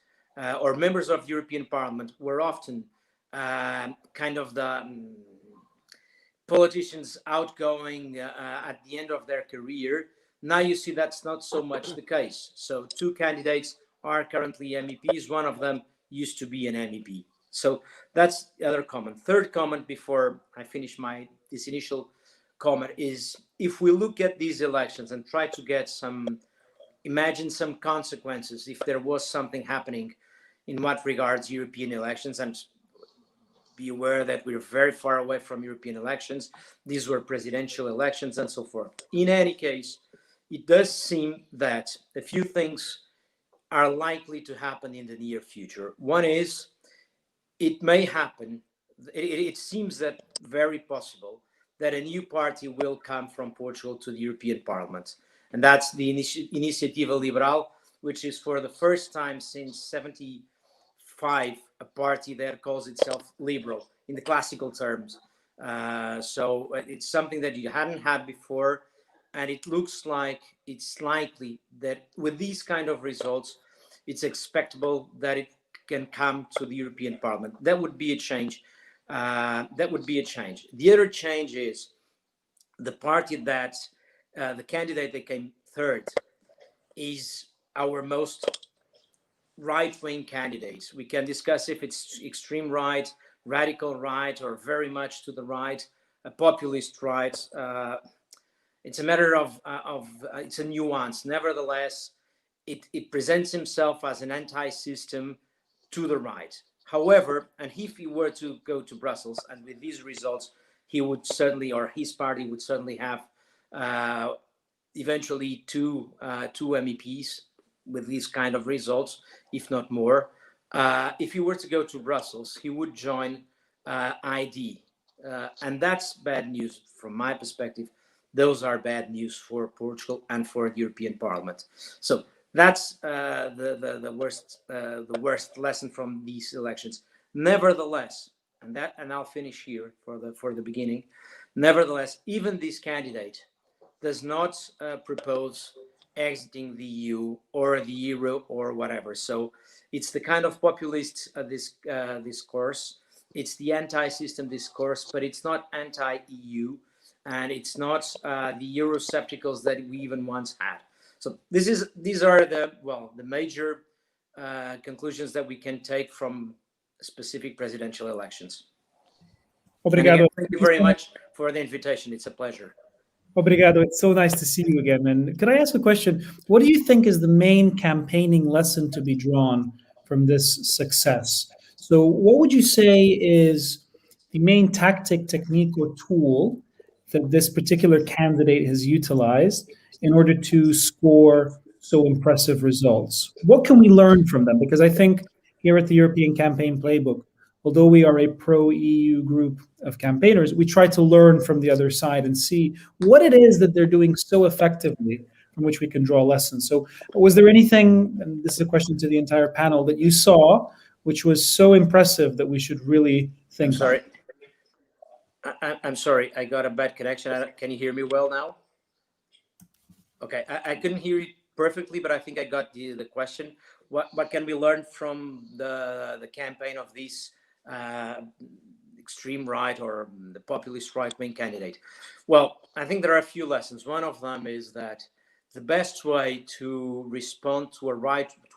or members of the European Parliament were often kind of the politicians outgoing at the end of their career, now you see that's not so much the case. So two candidates are currently MEPs. One of them used to be an MEP. So that's the other comment. Third comment before I finish this initial comment is, if we look at these elections and try to imagine some consequences if there was something happening in what regards European elections, and be aware that we're very far away from European elections. These were presidential elections and so forth. In any case, it does seem that a few things are likely to happen in the near future. One is, it may happen, it seems that very possible, that a new party will come from Portugal to the European Parliament. And that's the Iniciativa Liberal, which is for the first time since 75, a party that calls itself liberal in the classical terms. So it's something that you hadn't had before. And it looks like it's likely that with these kind of results, it's expectable that it can come to the European Parliament. That would be a change. The other change is the party that the candidate that came third is our most right-wing candidate. We can discuss if it's extreme right, radical right, or very much to the right, a populist right. It's a matter of it's a nuance. Nevertheless, it presents himself as an anti-system to the right. However, and if he were to go to Brussels, and with these results, he would certainly, or his party would certainly have eventually two MEPs with these kind of results, if not more. If he were to go to Brussels, he would join ID. And that's bad news from my perspective. Those are bad news for Portugal and for the European Parliament. So that's the worst lesson from these elections. Nevertheless, and I'll finish here for the beginning. Nevertheless, even this candidate does not propose exiting the EU or the euro or whatever. So it's the kind of populist discourse. It's the anti-system discourse, but it's not anti-EU, and it's not the Euroscepticals that we even once had. So these are the major conclusions that we can take from specific presidential elections. Obrigado. Again, thank you very much for the invitation. It's a pleasure. Obrigado. It's so nice to see you again. And could I ask a question? What do you think is the main campaigning lesson to be drawn from this success? So what would you say is the main tactic, technique, or tool that this particular candidate has utilized in order to score so impressive results? What can we learn from them? Because I think here at the European Campaign Playbook, although we are a pro-EU group of campaigners, we try to learn from the other side and see what it is that they're doing so effectively from which we can draw lessons. So was there anything, and this is a question to the entire panel, that you saw which was so impressive that we should really think Sorry. I'm sorry, I got a bad connection. Can you hear me well now? Okay, I couldn't hear you perfectly, but I think I got the question. What can we learn from the campaign of this extreme right or the populist right-wing candidate? Well, I think there are a few lessons. One of them is that the best way to respond to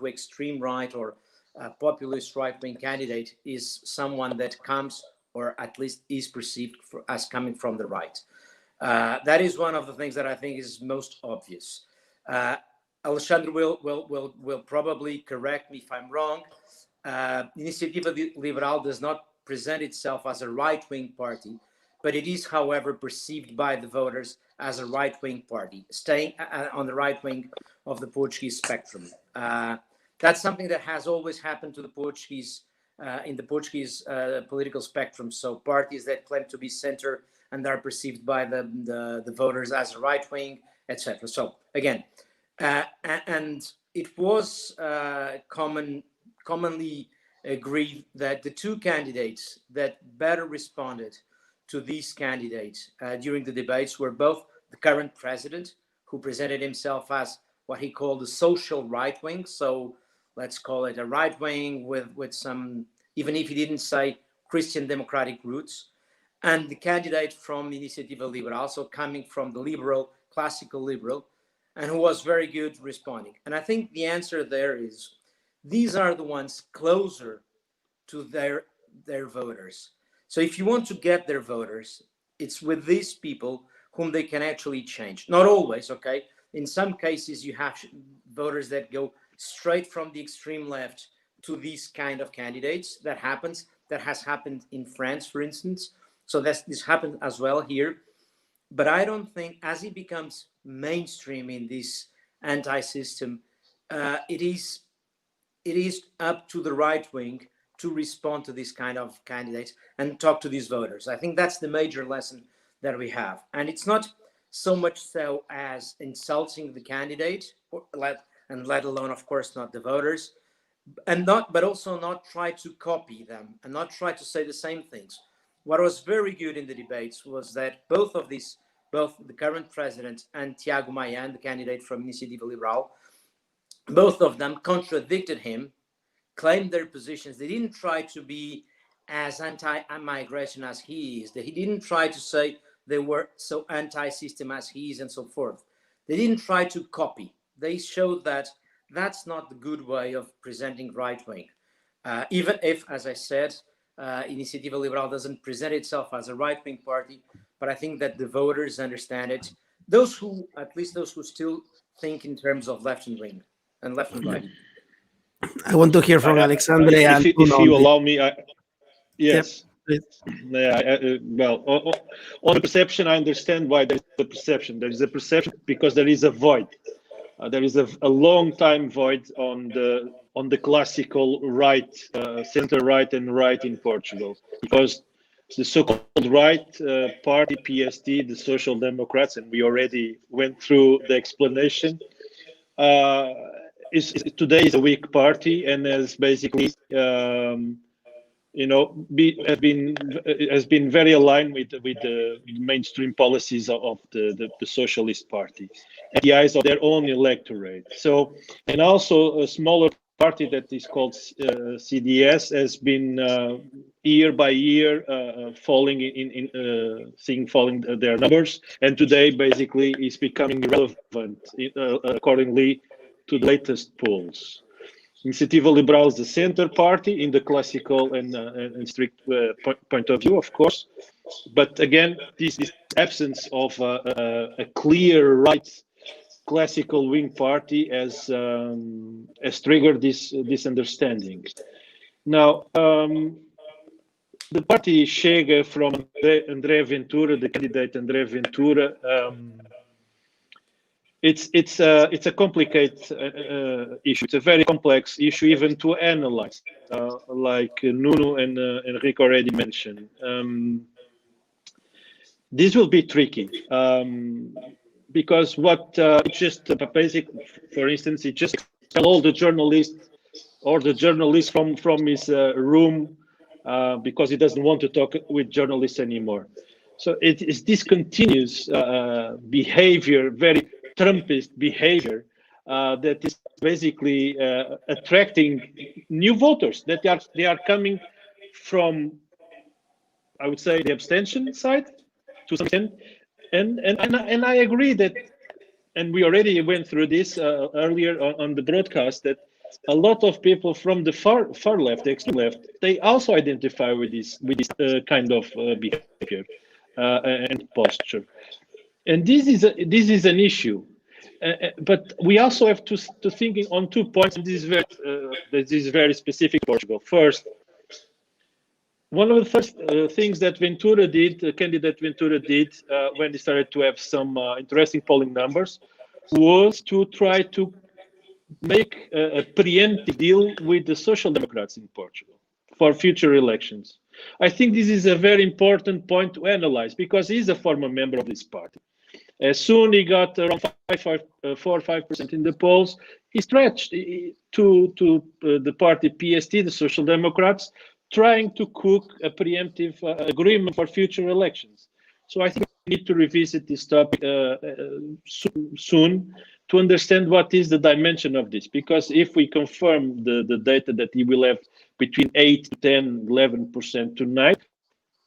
extreme right or populist right-wing candidate is someone that comes, or at least is perceived as coming from the right. That is one of the things that I think is most obvious. Alexandre will probably correct me if I'm wrong. Iniciativa Liberal does not present itself as a right-wing party, but it is, however, perceived by the voters as a right-wing party, staying on the right wing of the Portuguese spectrum. That's something that has always happened to the Portuguese in the Portuguese political spectrum. So parties that claim to be center and are perceived by the voters as right wing, etc. So again, and it was commonly agreed that the two candidates that better responded to these candidates during the debates were both the current president, who presented himself as what he called the social right wing. So let's call it a right wing with some, even if he didn't say Christian democratic roots, and the candidate from Iniciativa Liberal, so coming from the liberal, classical liberal, and who was very good responding. And I think the answer there is these are the ones closer to their voters. So if you want to get their voters, it's with these people whom they can actually change. Not always, okay? In some cases, you have voters that go straight from the extreme left to these kind of candidates. That happens. That has happened in France, for instance. So this happened as well here. But I don't think, as it becomes mainstream in this anti-system, it is up to the right wing to respond to this kind of candidates and talk to these voters. I think that's the major lesson that we have. And it's not so much so as insulting the candidate, and let alone, of course, not the voters, but also not try to copy them and not try to say the same things. What was very good in the debates was that both the current president and Tiago Maia, the candidate from Iniciativa Liberal, both of them contradicted him, claimed their positions. They didn't try to be as anti-migration as he is. He didn't try to say they were so anti-system as he is and so forth. They didn't try to copy. They showed that that's not the good way of presenting right wing. Even if, as I said, Iniciativa Liberal doesn't present itself as a right wing party, but I think that the voters understand it. At least those who still think in terms of left and right. I want to hear from Alexandre and if you allow me, yes. Yep, well, on the perception, I understand why there is a perception. There is a perception because there is a void. There is a long time void on the classical right, center right and right in Portugal, because the so-called right party, PST, the Social Democrats, and we already went through the explanation, today is a weak party and has basically has been very aligned with the mainstream policies of the Socialist Party at the eyes of their own electorate. So, and also a smaller party that is called CDS has been year by year falling falling their numbers, and today basically is becoming irrelevant accordingly to the latest polls. Iniciativa Liberal is the center party in the classical and strict point of view, of course. But again, this absence of a clear right classical wing party has triggered this understanding. Now, the party Chega from André Ventura, the candidate André Ventura, it's a complicated issue. It's a very complex issue even to analyze, like Nuno and Enrique already mentioned. This will be tricky because what it just basic, for instance, it just all the journalists or the journalist from his room because he doesn't want to talk with journalists anymore. So it is this continuous behavior, very Trumpist behavior that is basically attracting new voters that they are coming from, I would say, the abstention side to some extent, and I agree that, and we already went through this earlier on the broadcast, that a lot of people from the far left, the extreme left, they also identify with this kind of behavior and posture. And this is an issue. But we also have to thinking on 2 points, and this is very specific to Portugal. First, one of the first things that Ventura did, candidate Ventura did, when he started to have some interesting polling numbers, was to try to make a preemptive deal with the Social Democrats in Portugal for future elections. I think this is a very important point to analyze because he's a former member of this party. As soon he got around 4 or 5% in the polls, he stretched to the party PST, the Social Democrats, trying to cook a preemptive agreement for future elections. So I think we need to revisit this topic soon to understand what is the dimension of this. Because if we confirm the data that he will have between 8 to 10, 11% tonight,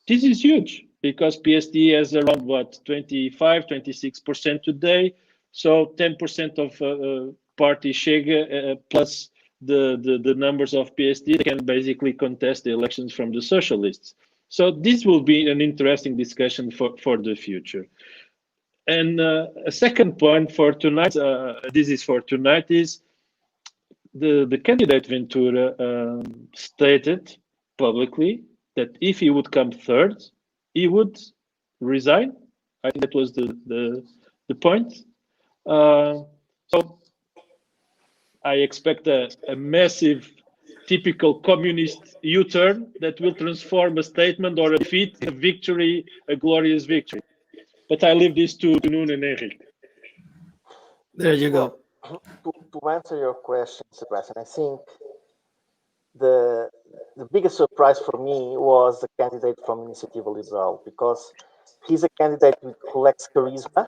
this is huge because PSD has around what 25, 26% today. So 10% of party Chega plus the numbers of PSD, they can basically contest the elections from the socialists. So this will be an interesting discussion for the future. And a second point for tonight, this is for tonight, is the candidate Ventura stated publicly that if he would come third, he would resign. I think that was the point. So I expect a massive, typical communist U-turn that will transform a statement or a defeat in a victory, a glorious victory. But I leave this to Nuno and Henrique. There you go. To answer your question, Sebastian, I think the biggest surprise for me was the candidate from Iniciativa Liberal, because he's a candidate who lacks charisma,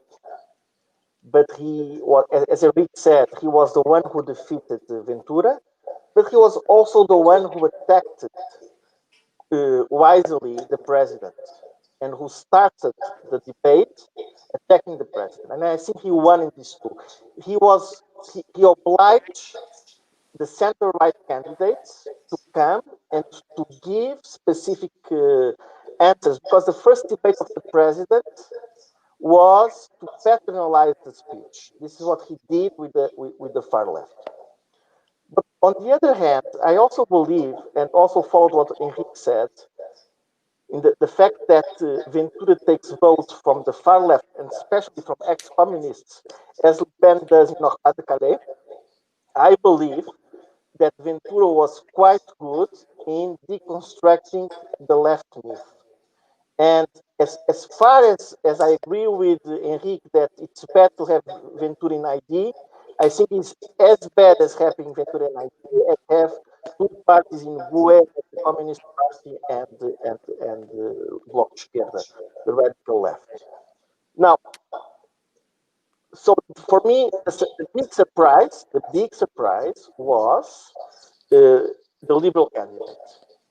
but he was, as Enrique said, he was the one who defeated Ventura, but he was also the one who attacked wisely the president and who started the debate attacking the president. And I think he won in this too. He obliged the center-right candidates to come and to give specific answers, because the first debate of the president was to patronalize the speech. This is what he did with the far left. But on the other hand, I also believe, and also followed what Enrique said, in the fact that Ventura takes votes from the far left, and especially from ex-communists, as Le Pen does in Nord-Pas-de-Calais. I believe that Ventura was quite good in deconstructing the left myth. And as far as I agree with Enrique that it's bad to have Ventura in ID, I think it's as bad as having Ventura in ID as have two parties in GUE, the Communist Party and Bloc de Esquerda, the radical left. Now, so for me, the big surprise was the Liberal candidate.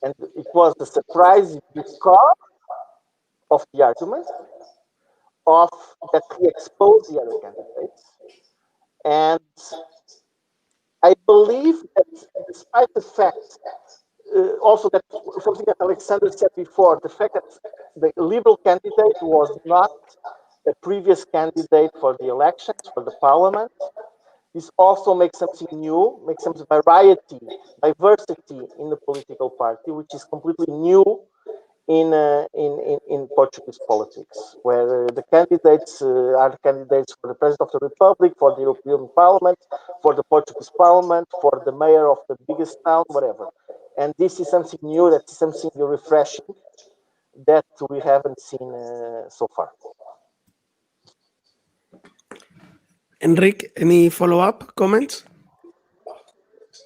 And it was the surprise because of the argument of that he exposed the other candidates. And I believe that despite the fact also that something that Alexander said before, the fact that the Liberal candidate was not a previous candidate for the elections, for the parliament, this also makes something new, makes some diversity in the political party, which is completely new in Portuguese politics, where the candidates are candidates for the President of the Republic, for the European Parliament, for the Portuguese Parliament, for the mayor of the biggest town, whatever. And this is something new, that is something refreshing that we haven't seen so far. Enrique, any follow-up comments?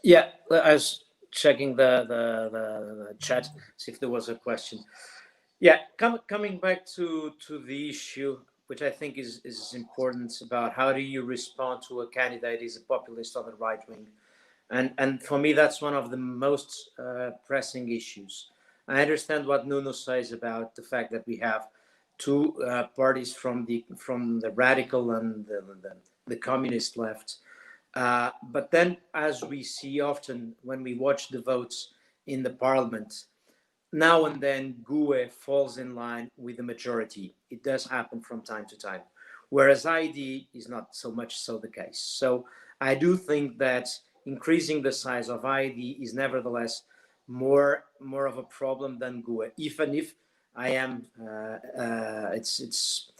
Yeah, I was checking the chat, see if there was a question. Yeah, coming back to the issue, which I think is important, about how do you respond to a candidate who's a populist on the right wing. And for me, that's one of the most pressing issues. I understand what Nuno says about the fact that we have two parties from the radical and the communist left. But then, as we see often when we watch the votes in the parliament, now and then GUE falls in line with the majority. It does happen from time to time. whereas ID is not so much so the case. So I do think that increasing the size of ID is nevertheless more of a problem than GUE, even if I am, it's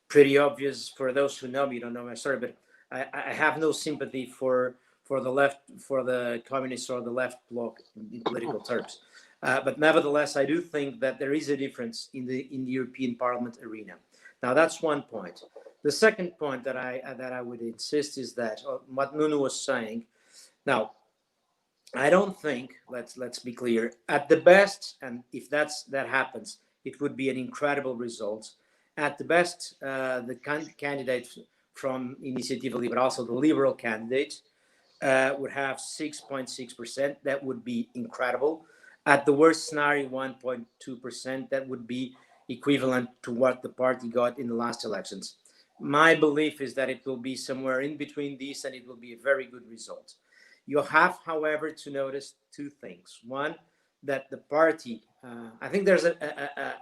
pretty obvious for those who know me, don't know my story, but I have no sympathy for the left, for the communists or the left bloc in political terms. But nevertheless, I do think that there is a difference in the European Parliament arena. Now, that's one point. The second point that I would insist is that what Nuno was saying. Now, I don't think, let's be clear, at the best, and if that happens, it would be an incredible result. At the best, the candidate from Iniciativa Liberal, also the Liberal candidate, would have 6.6%. That would be incredible. At the worst scenario, 1.2%. That would be equivalent to what the party got in the last elections. My belief is that it will be somewhere in between these, and it will be a very good result. You have, however, to notice two things. One, that the party, I think there's a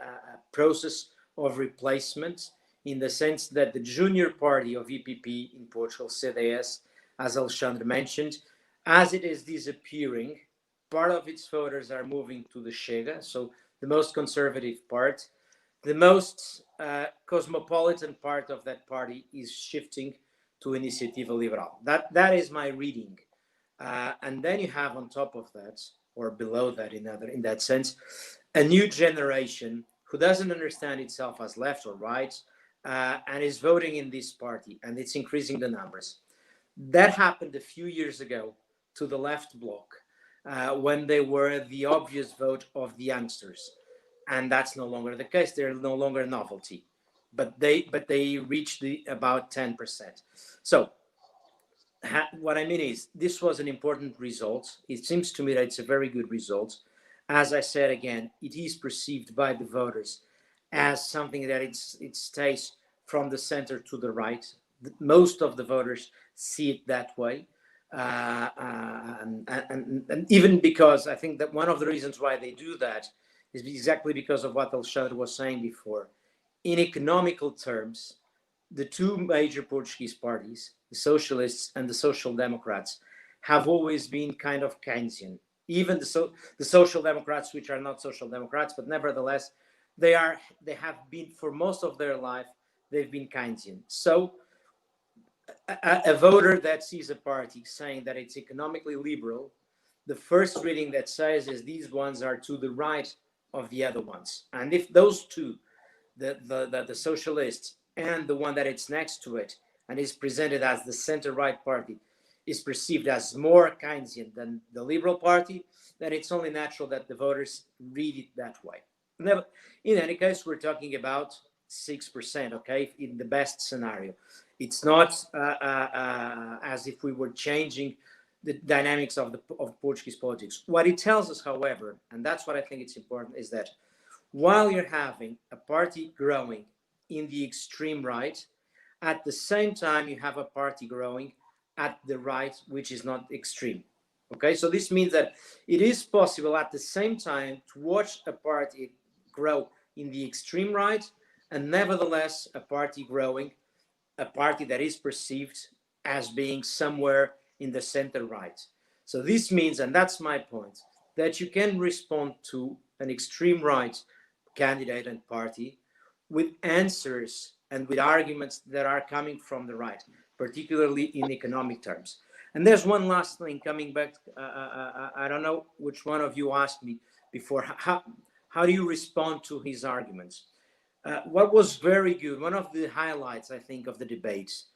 process of replacement in the sense that the junior party of EPP in Portugal, CDS, as Alexandre mentioned, as it is disappearing, part of its voters are moving to the Chega, so the most conservative part. The most cosmopolitan part of that party is shifting to Iniciativa Liberal. That is my reading. And then you have on top of that, or below that in that sense, a new generation who doesn't understand itself as left or right, and is voting in this party, and it's increasing the numbers. That happened a few years ago to the left bloc, when they were the obvious vote of the youngsters. And that's no longer the case. They're no longer a novelty, but they reached about 10%. So what I mean is, this was an important result. It seems to me that it's a very good result. As I said again, it is perceived by the voters as something that it stays from the center to the right. Most of the voters see it that way. And even because I think that one of the reasons why they do that is exactly because of what Alexandre was saying before. In economical terms, the two major Portuguese parties, the Socialists and the Social Democrats, have always been kind of Keynesian. Even the Social Democrats, which are not Social Democrats, but nevertheless, they have been, for most of their life, they've been Keynesian. So a voter that sees a party saying that it's economically liberal, the first reading that says is these ones are to the right of the other ones. And if those two, the socialists and the one that it's next to it and is presented as the center-right party is perceived as more Keynesian than the Liberal Party, then it's only natural that the voters read it that way. In any case, we're talking about 6%, okay, in the best scenario. It's not as if we were changing the dynamics of Portuguese politics. What it tells us, however, and that's what I think it's important, is that while you're having a party growing in the extreme right, at the same time you have a party growing at the right, which is not extreme. Okay, so this means that it is possible at the same time to watch a party grow in the extreme right and nevertheless a party growing, a party that is perceived as being somewhere in the center right. So this means, and that's my point, that you can respond to an extreme right candidate and party with answers and with arguments that are coming from the right, particularly in economic terms. And there's one last thing coming back. I don't know which one of you asked me before. How do you respond to his arguments? What was very good, one of the highlights, I think, of the debates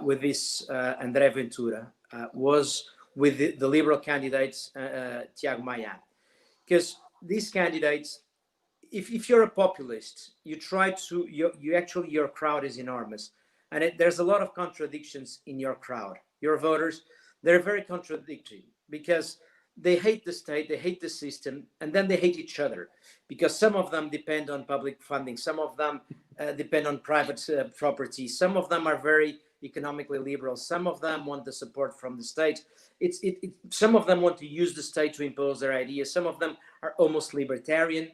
with this André Ventura was with the Liberal candidates, Tiago Maia. Because these candidates, if you're a populist, you try to, your crowd is enormous. And there's a lot of contradictions in your crowd. Your voters, they're very contradictory because they hate the state, they hate the system, and then they hate each other because some of them depend on public funding, some of them depend on private property, some of them are very economically liberal, some of them want the support from the state. Some of them want to use the state to impose their ideas, some of them are almost libertarian.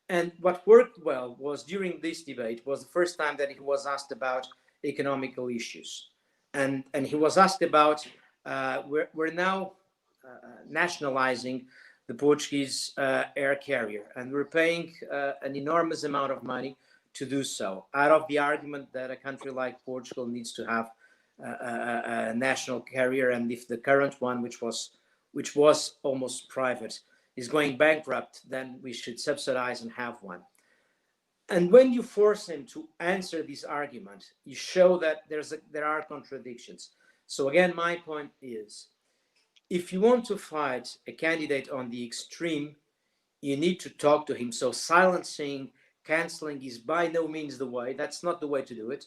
And what worked well was during this debate was the first time that he was asked about economical issues. And he was asked about, we're now nationalizing the Portuguese air carrier, and we're paying an enormous amount of money to do so, out of the argument that a country like Portugal needs to have a national carrier, and if the current one, which was almost private, is going bankrupt, then we should subsidize and have one. And when you force him to answer this argument, you show that there are contradictions. So again, my point is, if you want to fight a candidate on the extreme, you need to talk to him. So silencing, canceling is by no means the way. That's not the way to do it.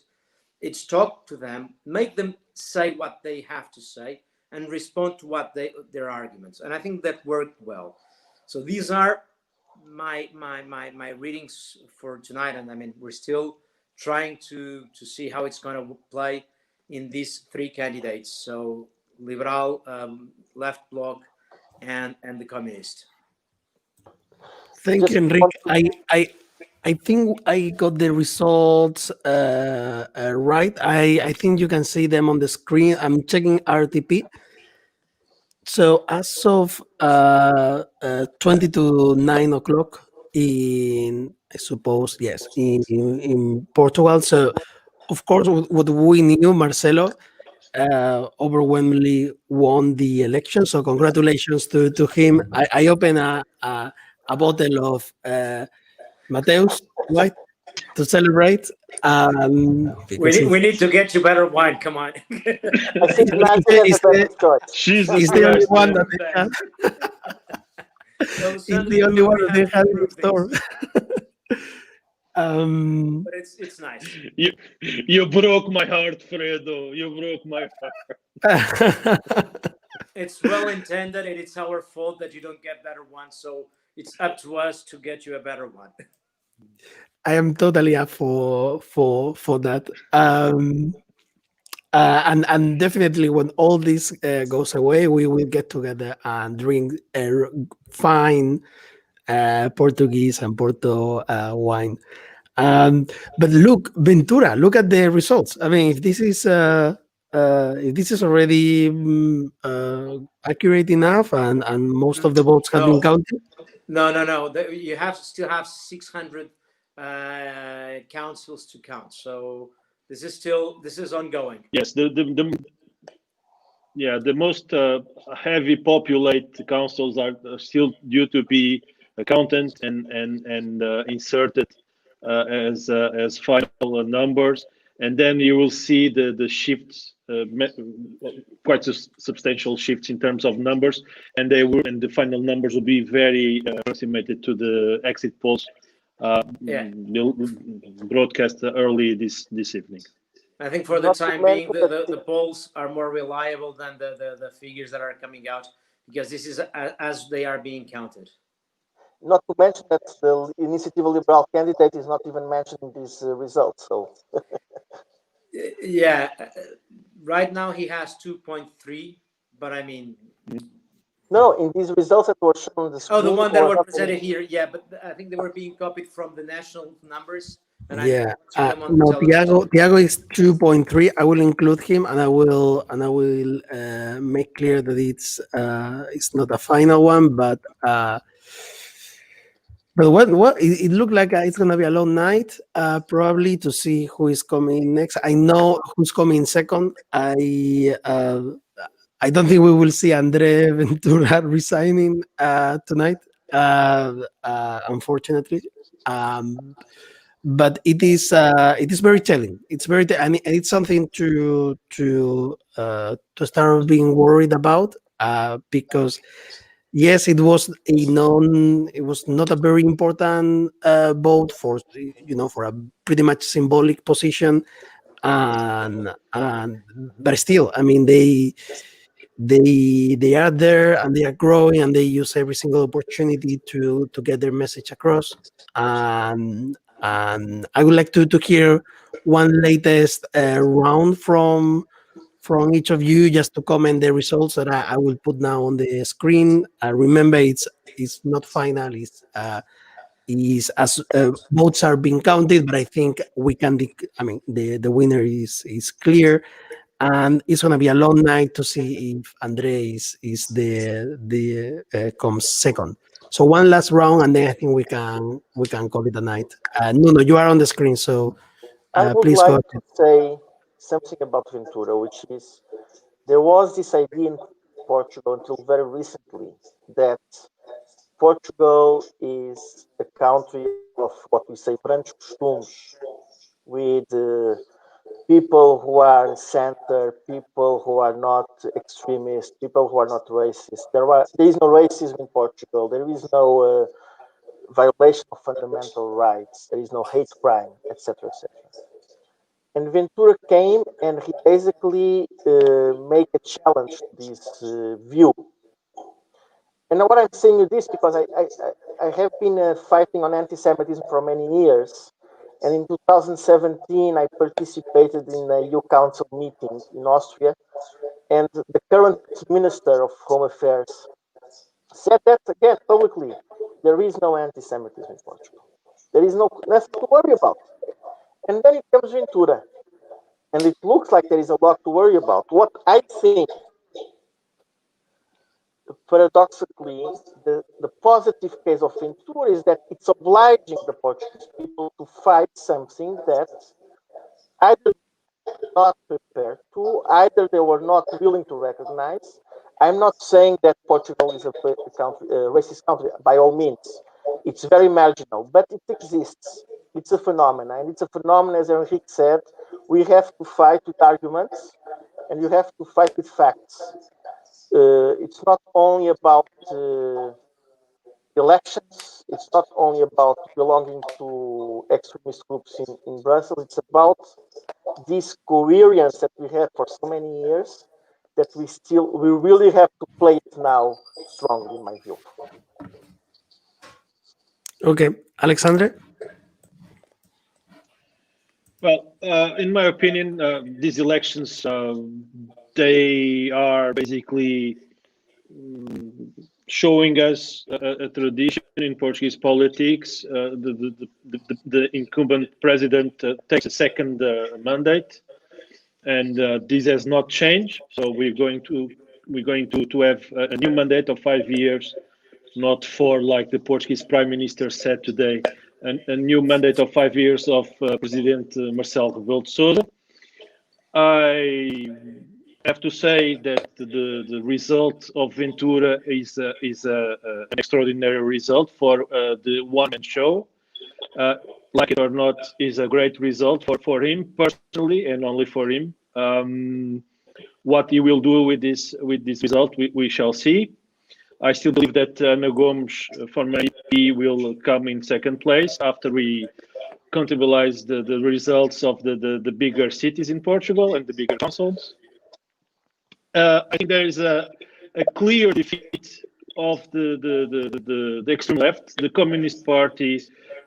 It's talk to them, make them say what they have to say, and respond to what their arguments. And I think that worked well. So these are my readings for tonight. And I mean, we're still trying to see how it's going to play in these three candidates. So Liberal, Left Bloc, and the Communist. Thank you, Enrique. I think I got the results right. I think you can see them on the screen. I'm checking RTP. So as of 20 to 9 o'clock in, I suppose, yes, in Portugal. So of course, what we knew, Marcelo overwhelmingly won the election. So congratulations to him. I opened a bottle of Mateus White to celebrate. We need to get you better wine. Come on. I think Nancy has a better choice. She's He's the only one that they have. No, He's the only one that they have in the store. But it's nice. You broke my heart, Fredo. You broke my heart. It's well intended, and it's our fault that you don't get better ones. So it's up to us to get you a better one. I am totally up for that. And definitely when all this goes away, we will get together and drink fine Portuguese and Porto wine. But look, Ventura, look at the results. I mean, if this is already accurate enough, and most of the votes have been counted. No. You still have 600 councils to count. So this is ongoing. Yes, the most heavy populated councils are still due to be counted and inserted as final numbers, and then you will see the shifts, quite substantial shifts in terms of numbers, and the final numbers will be very approximated to the exit polls broadcast early this evening. I think for the time being, the polls are more reliable than the figures that are coming out, because this is as they are being counted. Not to mention that the Initiative Liberal candidate is not even mentioned in these results. So, yeah, right now he has 2.3, but I mean, no, in these results that were shown on the screen. Oh, the one that were presented here, yeah, but I think they were being copied from the national numbers. And yeah, no, Tiago is 2.3. I will include him, and I will make clear that it's not a final one, but what it looked like it's gonna be a long night, probably, to see who is coming next. I know who's coming second. I don't think we will see Andre Ventura resigning tonight, unfortunately. But it is very telling. It's very and it's something to start being worried about, because yes, it was not a very important vote for a pretty much symbolic position, but still, I mean, they are there and they are growing, and they use every single opportunity to get their message across. And I would like to hear one latest round from each of you, just to comment the results that I will put now on the screen. Remember, it's not final. It's is as votes are being counted, but I think we can. I mean, the winner is clear, and it's going to be a long night to see if Andre is the comes second. So one last round, and then I think we can call it a night. Nuno, you are on the screen, so I would please go like ahead. to say something about Ventura, which is there was this idea in Portugal until very recently that Portugal is a country of what we say brancos costumes, with people who are center, people who are not extremists, people who are not racist. There is no racism in Portugal. There is no violation of fundamental rights. There is no hate crime, etc., etc. And Ventura came and he basically made a challenge to this view. And what I'm saying is this because I have been fighting on anti-Semitism for many years. And in 2017, I participated in a EU Council meeting in Austria. And the current Minister of Home Affairs said that again publicly, there is no anti-Semitism in Portugal. There is nothing to worry about. And then it comes Ventura. And it looks like there is a lot to worry about. What I think, paradoxically, the positive case of Ventura is that it's obliging the Portuguese people to fight something that either not prepared to, either they were not willing to recognize. I'm not saying that Portugal is a country, a racist country, by all means. It's very marginal, but it exists. It's a phenomenon, and it's a phenomenon, as Enrique said, we have to fight with arguments, and you have to fight with facts. It's not only about elections, it's not only about belonging to extremist groups in Brussels, it's about this coherence that we had for so many years that we really have to play it now strongly, in my view. Okay, Alexandre. Well, in my opinion, these elections, they are basically showing us a tradition in Portuguese politics. The incumbent president takes a second mandate, and this has not changed. So we're going to have a new mandate of 5 years, not 4 like the Portuguese Prime Minister said today. A new mandate of 5 years of President Marcelo Rebelo de Sousa. I have to say that the result of Ventura is an extraordinary result for the one-man show. Like it or not, is a great result for him personally and only for him. What he will do with this result, we shall see. I still believe that Ana Gomes from MEP will come in second place after we contabilize the results of the bigger cities in Portugal and the bigger councils. I think there is a clear defeat of the extreme left, the Communist Party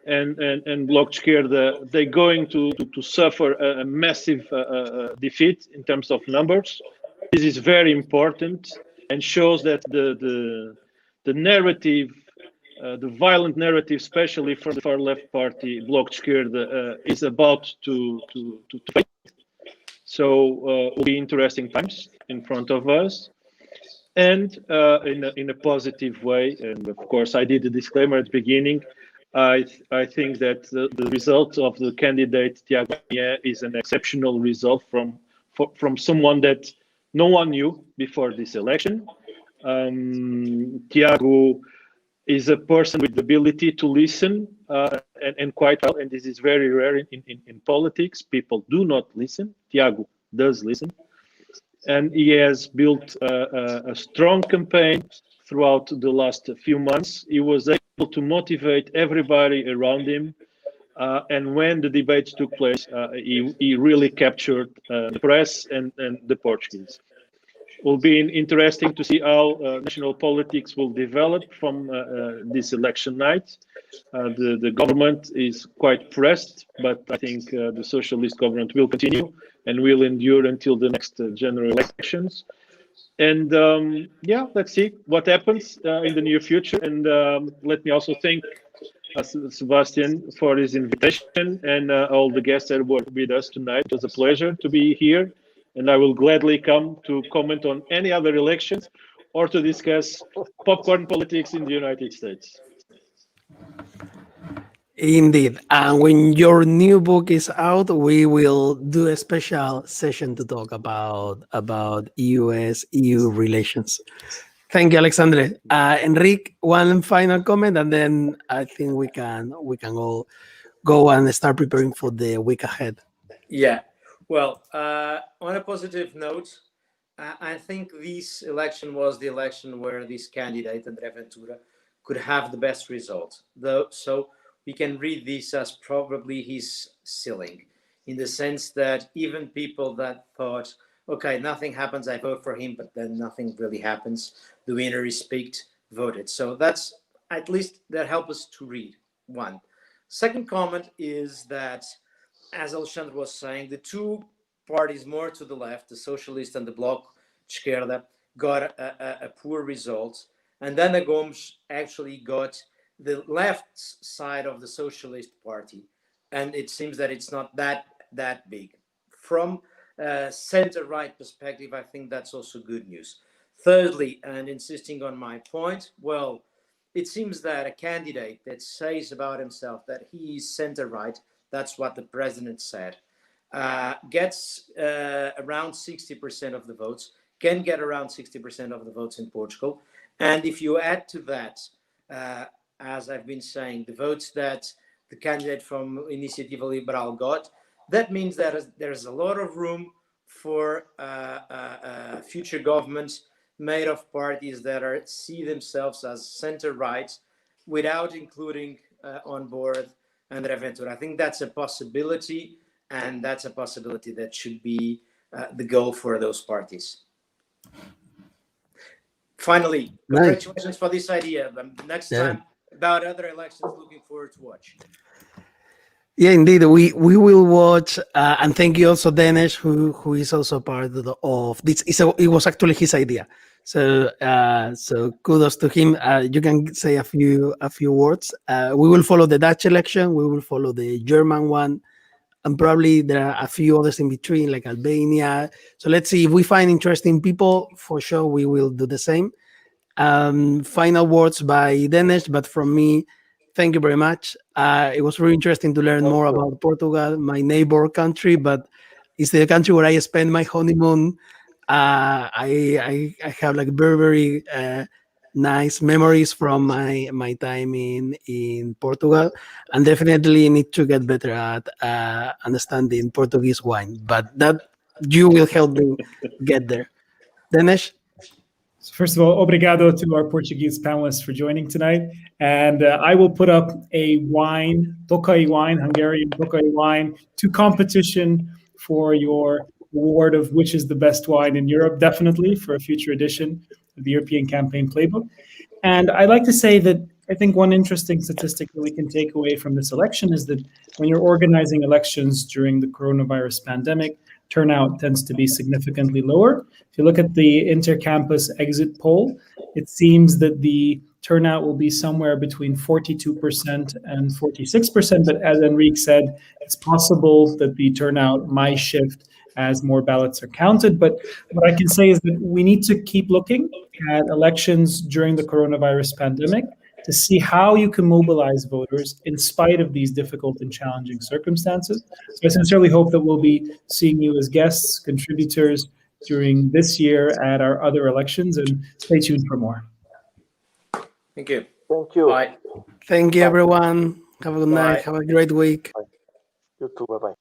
and Bloc de Esquerda. They're going to suffer a massive defeat in terms of numbers. This is very important and shows that the narrative, the violent narrative, especially from the far left party, Bloc de Esquerda, is about to fade. So will be interesting times in front of us, and in a positive way. And of course, I did the disclaimer at the beginning. I think that the result of the candidate Tiago is an exceptional result from someone that no one knew before this election. Tiago is a person with the ability to listen and quite well, and this is very rare in politics. People do not listen. Tiago does listen, and he has built a strong campaign throughout the last few months. He was able to motivate everybody around him, and when the debates took place, he really captured the press and the Portuguese. Will be interesting to see how national politics will develop from this election night. The government is quite pressed, but I think the socialist government will continue and will endure until the next general elections. And yeah, let's see what happens in the near future. And let me also thank Sebastian, for his invitation, and all the guests that were with us tonight. It was a pleasure to be here, and I will gladly come to comment on any other elections or to discuss popcorn politics in the United States. Indeed. And when your new book is out, we will do a special session to talk about US EU relations. Thank you, Alexandre. Enrique, one final comment, and then I think we can all go and start preparing for the week ahead. Yeah. Well, on a positive note, I think this election was the election where this candidate, André Ventura, could have the best result. Though, so we can read this as probably his ceiling, in the sense that even people that thought, okay, nothing happens, I vote for him, but then nothing really happens, the winner is picked, voted. So that's at least that helps us to read. One. Second comment is that, as Alexandre was saying, the two parties more to the left, the Socialist and the Bloc Esquerda, got a poor result. And then the Gomes actually got the left side of the Socialist Party. And it seems that it's not that big. From a center-right perspective, I think that's also good news. Thirdly, and insisting on my point, well, it seems that a candidate that says about himself that he is center-right, that's what the president said, gets around 60% of the votes, can get around 60% of the votes in Portugal. And if you add to that, as I've been saying, the votes that the candidate from Iniciativa Liberal got, that means that there's a lot of room for future governments made of parties that see themselves as center-right without including on board André Ventura. I think that's a possibility, and that's a possibility that should be the goal for those parties. Finally, congratulations for this idea. Next time about other elections, looking forward to watch. Yeah, indeed, we will watch, and thank you also, Denis, who is also part of this. It was actually his idea, so kudos to him. You can say a few words. We will follow the Dutch election, we will follow the German one, and probably there are a few others in between, like Albania. So let's see if we find interesting people. For sure, we will do the same. Final words by Denis, but from me, thank you very much. It was really interesting to learn more about Portugal, my neighbor country, but it's the country where I spent my honeymoon. I have like very nice memories from my time in Portugal, and definitely need to get better at understanding Portuguese wine. But that you will help me get there. Denis? So first of all, obrigado to our Portuguese panelists for joining tonight. And I will put up a wine, Tokai wine, Hungarian Tokai wine, to competition for your award of which is the best wine in Europe, definitely for a future edition of the European Campaign Playbook. And I'd like to say that I think one interesting statistic that we can take away from this election is that when you're organizing elections during the coronavirus pandemic, turnout tends to be significantly lower. If you look at the intercampus exit poll, it seems that the turnout will be somewhere between 42% and 46%. But as Enrique said, it's possible that the turnout might shift as more ballots are counted. But what I can say is that we need to keep looking at elections during the coronavirus pandemic to see how you can mobilize voters in spite of these difficult and challenging circumstances. So I sincerely hope that we'll be seeing you as guests, contributors during this year at our other elections, and stay tuned for more. Thank you. Thank you. Bye. Thank you, everyone. Have a good night. Have a great week. Bye. You too. Bye-bye.